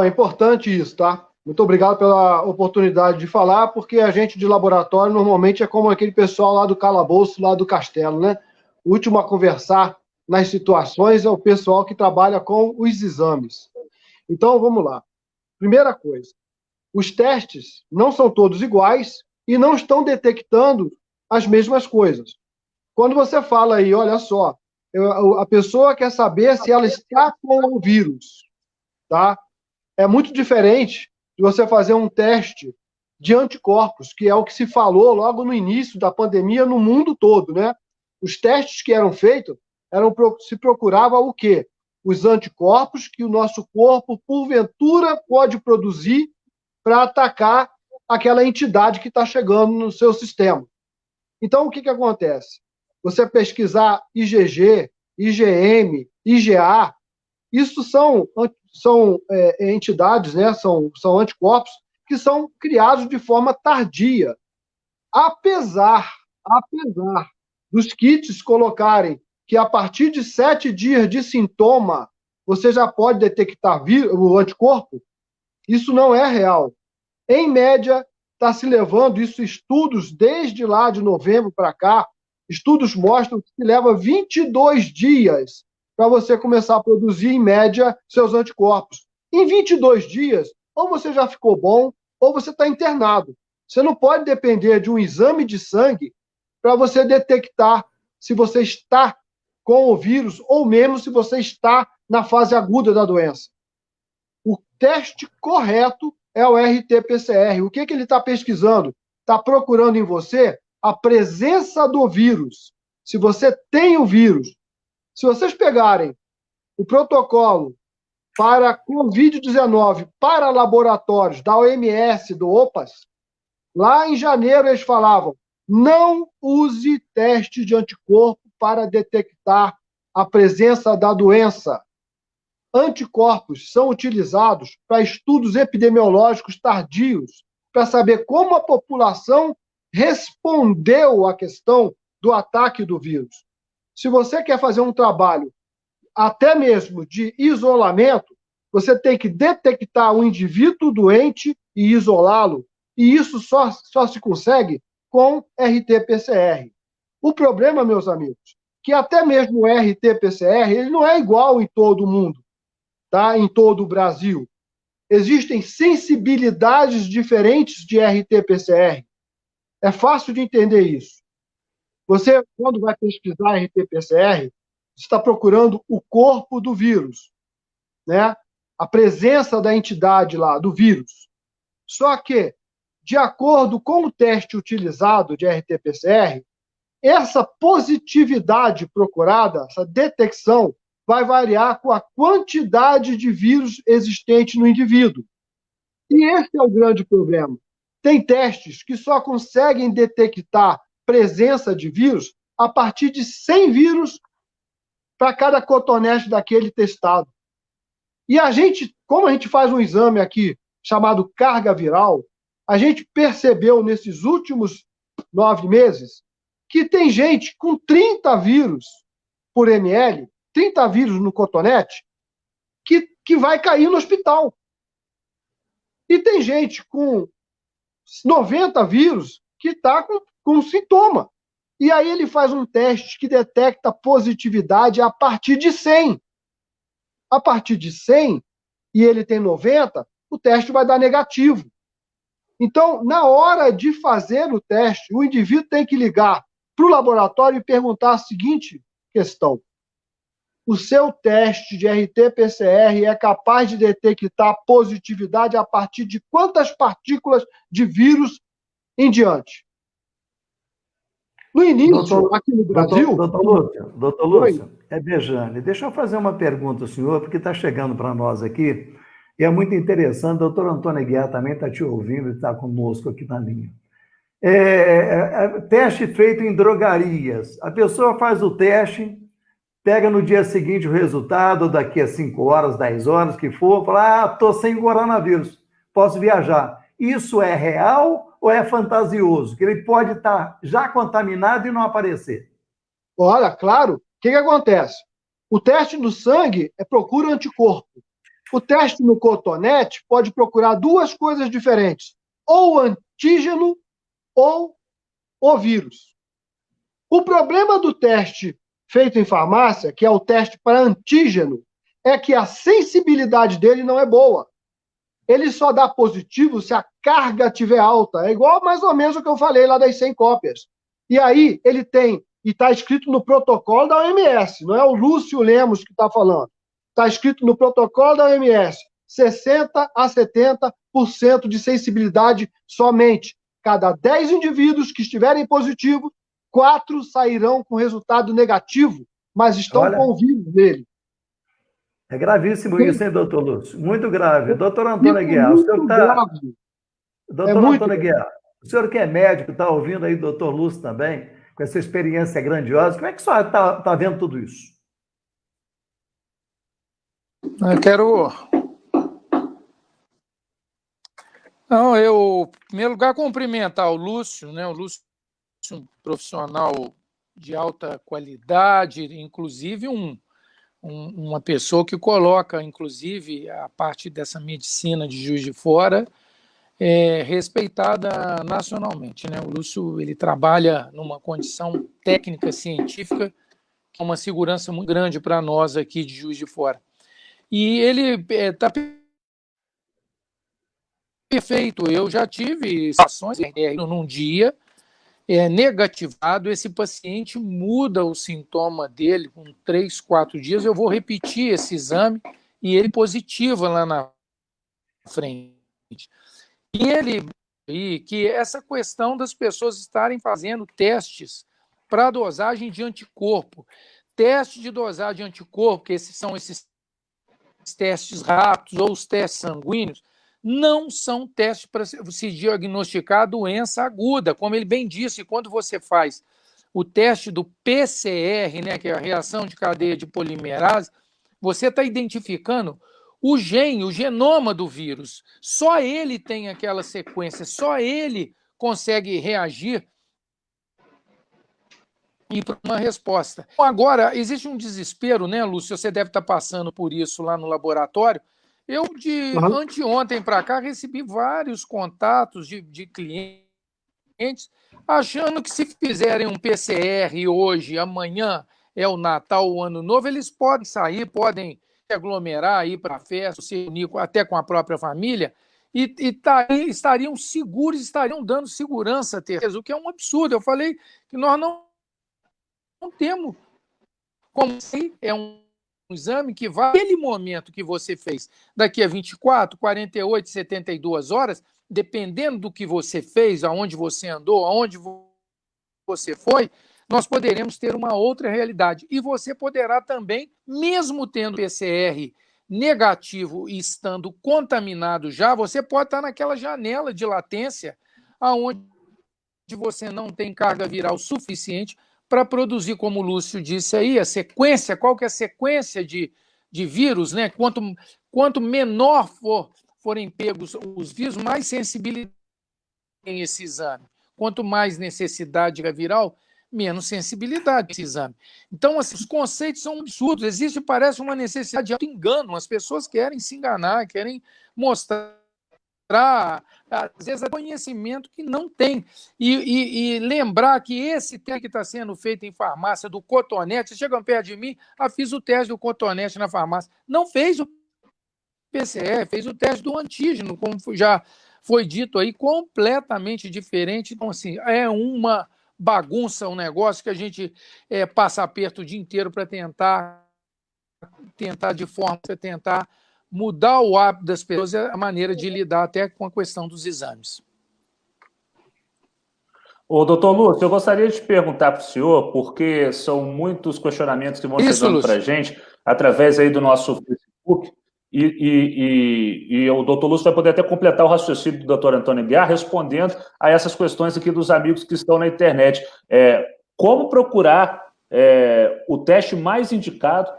é importante isso, tá? Muito obrigado pela oportunidade de falar, porque a gente de laboratório normalmente é como aquele pessoal lá do calabouço, lá do castelo, né? O último a conversar nas situações é o pessoal que trabalha com os exames. Então, vamos lá. Primeira coisa, os testes não são todos iguais e não estão detectando as mesmas coisas. Quando você fala aí, olha só, a pessoa quer saber se ela está com o vírus, tá? É muito diferente de você fazer um teste de anticorpos, que é o que se falou logo no início da pandemia no mundo todo, né? Os testes que eram feitos, se procurava o quê? Os anticorpos que o nosso corpo, porventura, pode produzir para atacar aquela entidade que está chegando no seu sistema. Então, o que acontece? Você pesquisar IgG, IgM, IgA, isso são entidades, né? São anticorpos que são criados de forma tardia. Apesar apesar dos kits colocarem que a partir de 7 dias de sintoma você já pode detectar o anticorpo, isso não é real. Em média, está se levando isso, estudos desde lá de novembro para cá, estudos mostram que se leva 22 dias para você começar a produzir, em média, seus anticorpos. Em 22 dias, ou você já ficou bom, ou você está internado. Você não pode depender de um exame de sangue para você detectar se você está com o vírus, ou mesmo se você está na fase aguda da doença. O teste correto é o RT-PCR. O que ele está pesquisando? Está procurando em você a presença do vírus. Se você tem o vírus. Se vocês pegarem o protocolo para Covid-19 para laboratórios da OMS, do OPAS, lá em janeiro eles falavam: não use teste de anticorpo para detectar a presença da doença. Anticorpos são utilizados para estudos epidemiológicos tardios, para saber como a população respondeu à questão do ataque do vírus. Se você quer fazer um trabalho até mesmo de isolamento, você tem que detectar o indivíduo doente e isolá-lo, e isso só se consegue com RT-PCR. O problema, meus amigos, que até mesmo o RT-PCR ele não é igual em todo o mundo, tá? Em todo o Brasil. Existem sensibilidades diferentes de RT-PCR. É fácil de entender isso. Você, quando vai pesquisar RT-PCR, está procurando o corpo do vírus, né? A presença da entidade lá, do vírus. Só que, de acordo com o teste utilizado de RT-PCR, essa positividade procurada, essa detecção, vai variar com a quantidade de vírus existente no indivíduo. E esse é o grande problema. Tem testes que só conseguem detectar presença de vírus a partir de 100 vírus para cada cotonete daquele testado. E a gente, como a gente faz um exame aqui chamado carga viral, a gente percebeu nesses últimos 9 meses que tem gente com 30 vírus por ml, 30 vírus no cotonete, que vai cair no hospital. E tem gente com 90 vírus que está com sintoma. E aí ele faz um teste que detecta positividade a partir de 100. A partir de 100, e ele tem 90, o teste vai dar negativo. Então, na hora de fazer o teste, o indivíduo tem que ligar para o laboratório e perguntar a seguinte questão: o seu teste de RT-PCR é capaz de detectar positividade a partir de quantas partículas de vírus em diante? No início, aqui no Brasil... Doutor Lúcio, é Bejane. Deixa eu fazer uma pergunta ao senhor, porque está chegando para nós aqui, e é muito interessante. O doutor Antônio Aguiar também está te ouvindo e está conosco aqui na linha. Teste feito em drogarias. A pessoa faz o teste, pega no dia seguinte o resultado, daqui a 5 horas, 10 horas, que for, fala: estou sem coronavírus, posso viajar. Isso é real ou é fantasioso? Que ele pode estar já contaminado e não aparecer? Olha, claro. O que acontece? O teste no sangue procura anticorpo. O teste no cotonete pode procurar duas coisas diferentes: ou antígeno ou o vírus. O problema do teste feito em farmácia, que é o teste para antígeno, é que a sensibilidade dele não é boa. Ele só dá positivo se a carga estiver alta. É igual mais ou menos o que eu falei lá das 100 cópias. E aí ele tem, e está escrito no protocolo da OMS, não é o Lúcio Lemos que está falando. Está escrito no protocolo da OMS, 60% a 70% de sensibilidade somente. Cada 10 indivíduos que estiverem positivos, 4 sairão com resultado negativo, mas estão com o vírus dele. É gravíssimo isso, hein, doutor Lúcio? Muito grave. Doutor Antônio Isso Aguiar, o senhor está... Doutor Antônio grave. Aguiar, o senhor que é médico, está ouvindo aí o doutor Lúcio também, com essa experiência grandiosa, como é que o senhor está vendo tudo isso? Eu quero... Não, eu, em primeiro lugar, cumprimentar o Lúcio, né? O Lúcio um profissional de alta qualidade, inclusive uma pessoa que coloca, inclusive, a parte dessa medicina de Juiz de Fora respeitada nacionalmente, né? O Lúcio, ele trabalha numa condição técnica, científica, que é uma segurança muito grande para nós aqui de Juiz de Fora. E ele está perfeito. Eu já tive situações num dia negativado, esse paciente muda o sintoma dele com 3, 4 dias, eu vou repetir esse exame e ele positiva lá na frente. E que essa questão das pessoas estarem fazendo testes para dosagem de anticorpo, teste de dosagem de anticorpo, que são esses testes rápidos ou os testes sanguíneos, não são testes para se diagnosticar a doença aguda. Como ele bem disse, quando você faz o teste do PCR, né, que é a reação de cadeia de polimerase, você está identificando o genoma do vírus. Só ele tem aquela sequência, só ele consegue reagir e para uma resposta. Agora, existe um desespero, né, Lúcio? Você deve estar passando por isso lá no laboratório. Eu, de anteontem para cá, recebi vários contatos de clientes achando que se fizerem um PCR hoje, amanhã é o Natal, o Ano Novo, eles podem sair, podem se aglomerar, ir para a festa, se unir até com a própria família e estariam seguros, estariam dando segurança a terceiros, o que é um absurdo. Eu falei que nós não temos como se é um exame que vai, naquele momento que você fez, daqui a 24, 48, 72 horas, dependendo do que você fez, aonde você andou, aonde você foi, nós poderemos ter uma outra realidade. E você poderá também, mesmo tendo PCR negativo e estando contaminado já, você pode estar naquela janela de latência aonde você não tem carga viral suficiente para produzir, como o Lúcio disse aí, a sequência, qual que é a sequência de vírus, né? Quanto menor forem pegos os vírus, mais sensibilidade tem esse exame. Quanto mais necessidade viral, menos sensibilidade esse exame. Então, assim, os conceitos são absurdos. Existe, parece, uma necessidade de auto-engano. As pessoas querem se enganar, querem mostrar, às vezes, conhecimento que não tem. E lembrar que esse teste que está sendo feito em farmácia, do cotonete, vocês chegam perto de mim, fiz o teste do cotonete na farmácia. Não fez o PCR, fez o teste do antígeno, como já foi dito aí, completamente diferente. Então, assim, é uma bagunça, um negócio que a gente passa aperto o dia inteiro para tentar mudar o hábito das pessoas, a maneira de lidar até com a questão dos exames. Ô, doutor Lúcio, eu gostaria de perguntar para o senhor, porque são muitos questionamentos que vão chegando para a gente, através aí do nosso Facebook, e o doutor Lúcio vai poder até completar o raciocínio do doutor Antônio Biar, respondendo a essas questões aqui dos amigos que estão na internet. Como procurar o teste mais indicado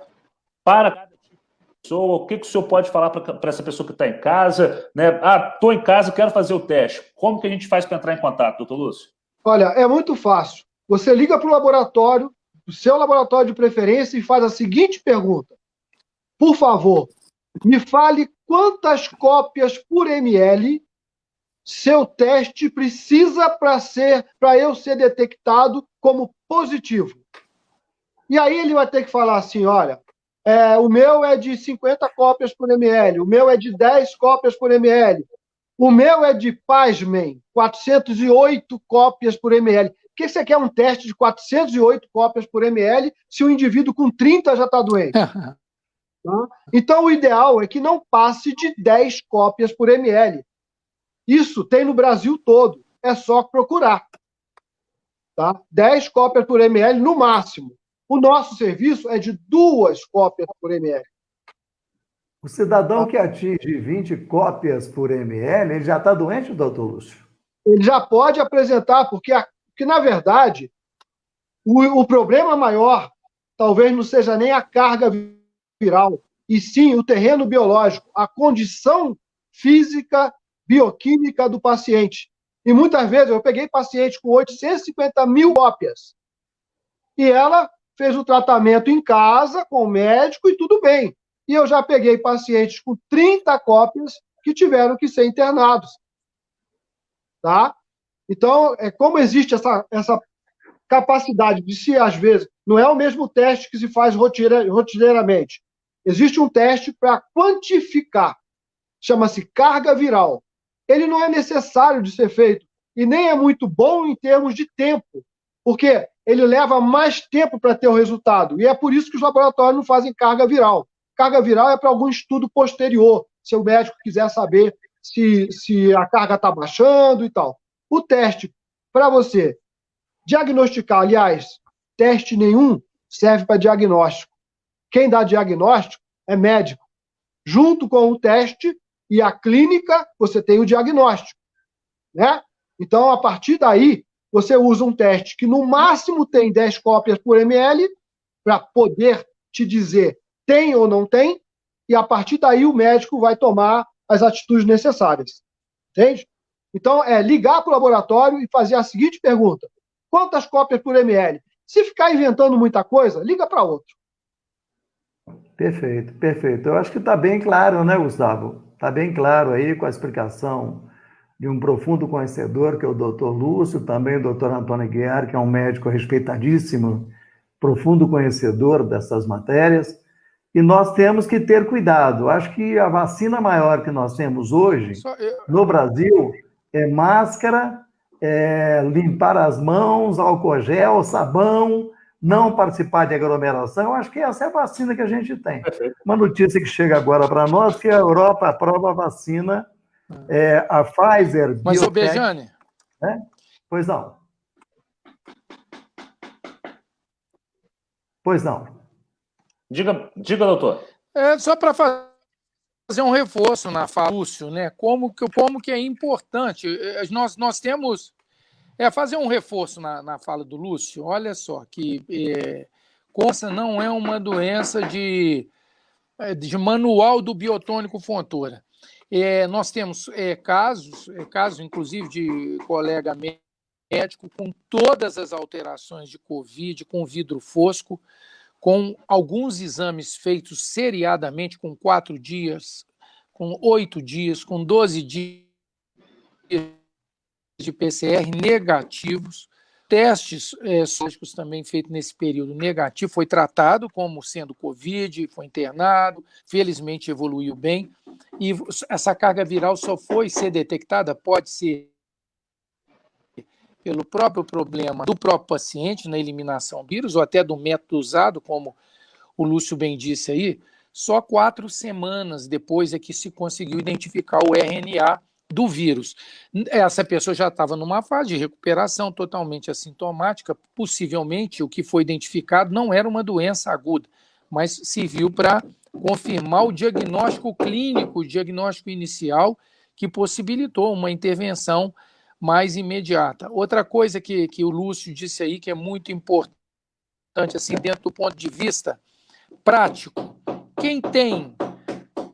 para cada tipo de pessoa? O que o senhor pode falar para essa pessoa que está em casa? Né? Estou em casa, quero fazer o teste. Como que a gente faz para entrar em contato, doutor Lúcio? Olha, é muito fácil. Você liga para o laboratório, o seu laboratório de preferência, e faz a seguinte pergunta. Por favor, me fale quantas cópias por ml seu teste precisa para eu ser detectado como positivo. E aí ele vai ter que falar assim, olha, o meu é de 50 cópias por ml, o meu é de 10 cópias por ml, o meu é de, pasmem, 408 cópias por ml. Por que você quer um teste de 408 cópias por ml se o indivíduo com 30 já está doente? Então, o ideal é que não passe de 10 cópias por ml. Isso tem no Brasil todo. É só procurar. Tá? 10 cópias por ml no máximo. O nosso serviço é de 2 cópias por ml. O cidadão que atinge 20 cópias por ml, ele já está doente, doutor Lúcio? Ele já pode apresentar, porque na verdade, o problema maior talvez não seja nem a carga viral, e sim o terreno biológico, a condição física, bioquímica do paciente. E muitas vezes eu peguei paciente com 850 mil cópias. E ela fez o tratamento em casa, com o médico, e tudo bem. E eu já peguei pacientes com 30 cópias que tiveram que ser internados. Tá? Então, como existe essa capacidade de se, às vezes, não é o mesmo teste que se faz rotineiramente. Existe um teste para quantificar, chama-se carga viral. Ele não é necessário de ser feito e nem é muito bom em termos de tempo, porque ele leva mais tempo para ter o resultado, e é por isso que os laboratórios não fazem carga viral. Carga viral é para algum estudo posterior, se o médico quiser saber se a carga está baixando e tal. O teste, para você diagnosticar, aliás, teste nenhum serve para diagnóstico. Quem dá diagnóstico é médico. Junto com o teste e a clínica, você tem o diagnóstico, né? Então, a partir daí, você usa um teste que no máximo tem 10 cópias por ml para poder te dizer tem ou não tem, e a partir daí o médico vai tomar as atitudes necessárias. Entende? Então, é ligar para o laboratório e fazer a seguinte pergunta: quantas cópias por ml? Se ficar inventando muita coisa, liga para outro. Perfeito, perfeito. Eu acho que está bem claro, né, Gustavo? Está bem claro aí com a explicação de um profundo conhecedor, que é o doutor Lúcio, também o doutor Antônio Guiar, que é um médico respeitadíssimo, profundo conhecedor dessas matérias. E nós temos que ter cuidado. Acho que a vacina maior que nós temos hoje, no Brasil, é máscara, limpar as mãos, álcool gel, sabão, não participar de aglomeração. Eu acho que essa é a vacina que a gente tem. Uma notícia que chega agora para nós, que a Europa aprova a vacina, a Pfizer... Mas, o Bejane... Né? Pois não. Pois não. Diga, doutor. Só para fazer um reforço na fala do Lúcio, né? Como que é importante. Nós temos... fazer um reforço na fala do Lúcio. Olha só, que essa não é uma doença de manual do biotônico Fontoura. Nós temos casos, inclusive, de colega médico com todas as alterações de Covid, com vidro fosco, com alguns exames feitos seriadamente, com 4 dias, com 8 dias, com 12 dias de PCR negativos, testes sorológicos também feitos nesse período negativo, foi tratado como sendo Covid, foi internado, felizmente evoluiu bem, e essa carga viral só foi ser detectada, pode ser pelo próprio problema do próprio paciente na eliminação do vírus, ou até do método usado, como o Lúcio bem disse aí, só 4 semanas depois é que se conseguiu identificar o RNA do vírus. Essa pessoa já estava numa fase de recuperação totalmente assintomática, possivelmente o que foi identificado não era uma doença aguda, mas serviu para confirmar o diagnóstico clínico, o diagnóstico inicial, que possibilitou uma intervenção mais imediata. Outra coisa que o Lúcio disse aí, que é muito importante, assim, dentro do ponto de vista prático, quem tem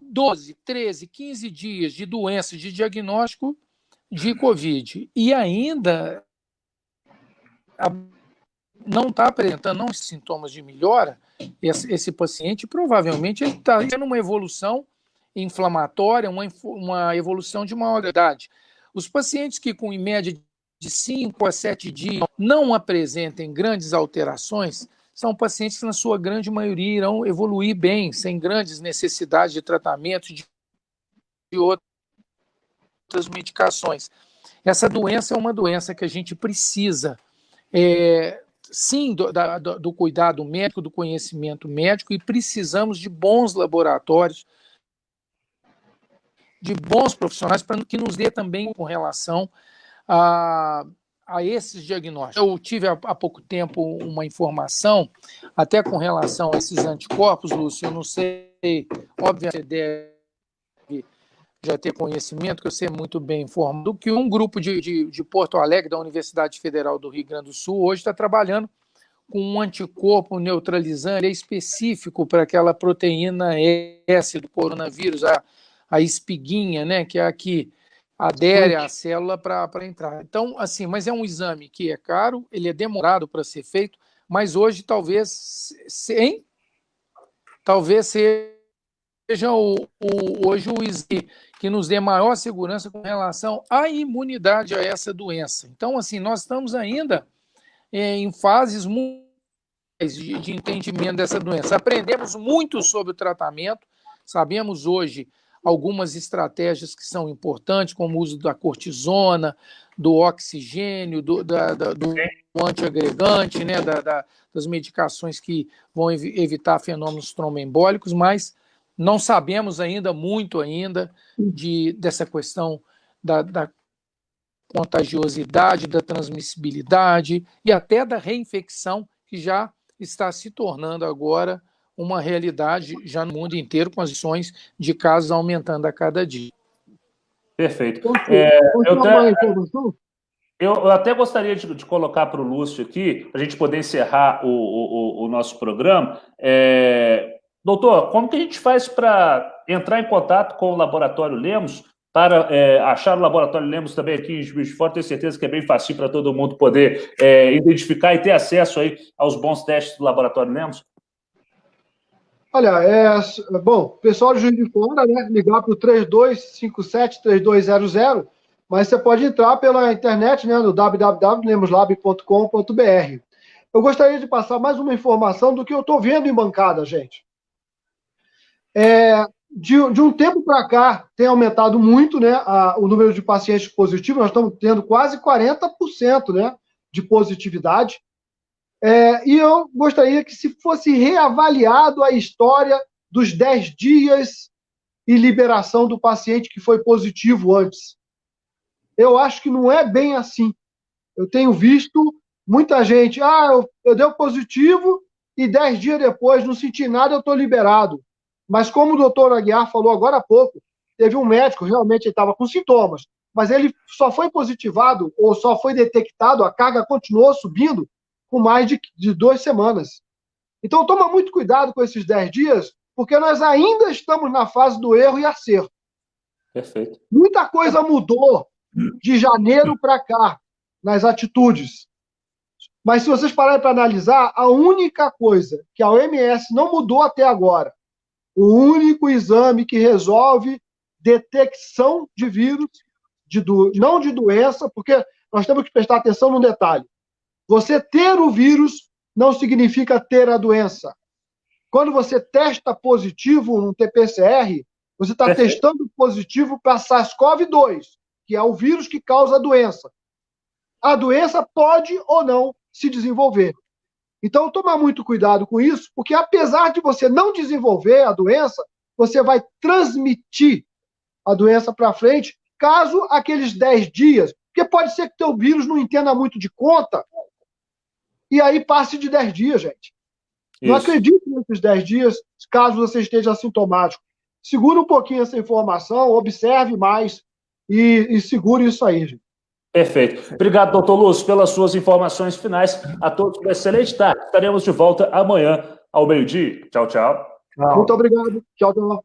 12, 13, 15 dias de doença de diagnóstico de Covid e ainda não está apresentando sintomas de melhora, esse paciente provavelmente está tendo uma evolução inflamatória, uma evolução de maior gravidade. Os pacientes que com em média de 5 a 7 dias não apresentem grandes alterações são pacientes que, na sua grande maioria, irão evoluir bem, sem grandes necessidades de tratamento de outras medicações. Essa doença é uma doença que a gente precisa, sim, do cuidado médico, do conhecimento médico, e precisamos de bons laboratórios, de bons profissionais, para que nos dê também com relação a esses diagnósticos. Eu tive há pouco tempo uma informação, até com relação a esses anticorpos, Lúcio, eu não sei, obviamente você deve já ter conhecimento, que eu sei muito bem informado, que um grupo de Porto Alegre, da Universidade Federal do Rio Grande do Sul, hoje está trabalhando com um anticorpo neutralizante específico para aquela proteína S do coronavírus, a espiguinha, né, que é a que adere à célula para entrar. Então, assim, mas é um exame que é caro, ele é demorado para ser feito, mas hoje talvez seja hoje o exame que nos dê maior segurança com relação à imunidade a essa doença. Então, assim, nós estamos ainda em fases muito de entendimento dessa doença. Aprendemos muito sobre o tratamento, sabemos hoje algumas estratégias que são importantes, como o uso da cortisona, do oxigênio, do antiagregante, né, das medicações que vão evitar fenômenos tromboembólicos, mas não sabemos ainda muito dessa questão da contagiosidade, da transmissibilidade e até da reinfecção, que já está se tornando agora uma realidade já no mundo inteiro, com as ações de casos aumentando a cada dia. Perfeito. informação? Eu até gostaria de colocar para o Lúcio aqui, para a gente poder encerrar o nosso programa. Doutor, como que a gente faz para entrar em contato com o Laboratório Lemos, para achar o Laboratório Lemos também aqui em Juiz de Fora? Tenho certeza que é bem fácil para todo mundo poder identificar e ter acesso aí aos bons testes do Laboratório Lemos. Olha, bom, pessoal de Juiz de Fora, né, ligar para o 3257-3200, mas você pode entrar pela internet, né, no www.lemoslab.com.br. Eu gostaria de passar mais uma informação do que eu estou vendo em bancada, gente. De um tempo para cá, tem aumentado muito, né, o número de pacientes positivos. Nós estamos tendo quase 40%, né, de positividade. E eu gostaria que se fosse reavaliado a história dos 10 dias e liberação do paciente que foi positivo antes. Eu acho que não é bem assim. Eu tenho visto muita gente, eu dei positivo e 10 dias depois não senti nada, eu estou liberado. Mas como o doutor Aguiar falou agora há pouco, teve um médico, realmente ele estava com sintomas, mas ele só foi positivado ou só foi detectado, a carga continuou subindo com mais de 2 semanas. Então, toma muito cuidado com esses 10 dias, porque nós ainda estamos na fase do erro e acerto. Perfeito. Muita coisa mudou de janeiro para cá, nas atitudes. Mas se vocês pararem para analisar, a única coisa que a OMS não mudou até agora, o único exame que resolve detecção de vírus, não de doença, porque nós temos que prestar atenção num detalhe. Você ter o vírus não significa ter a doença. Quando você testa positivo num TPCR, você está testando positivo para SARS-CoV-2, que é o vírus que causa a doença. A doença pode ou não se desenvolver. Então, tomar muito cuidado com isso, porque apesar de você não desenvolver a doença, você vai transmitir a doença para frente, caso aqueles 10 dias, porque pode ser que teu vírus não entenda muito de conta, e aí passe de 10 dias, gente. Isso. Não acredite nesses 10 dias, caso você esteja assintomático. Segure um pouquinho essa informação, observe mais e segure isso aí, gente. Perfeito. Obrigado, doutor Lúcio, pelas suas informações finais. A todos uma excelente tarde. Estaremos de volta amanhã ao meio-dia. Tchau, tchau. Muito obrigado. Tchau, tchau.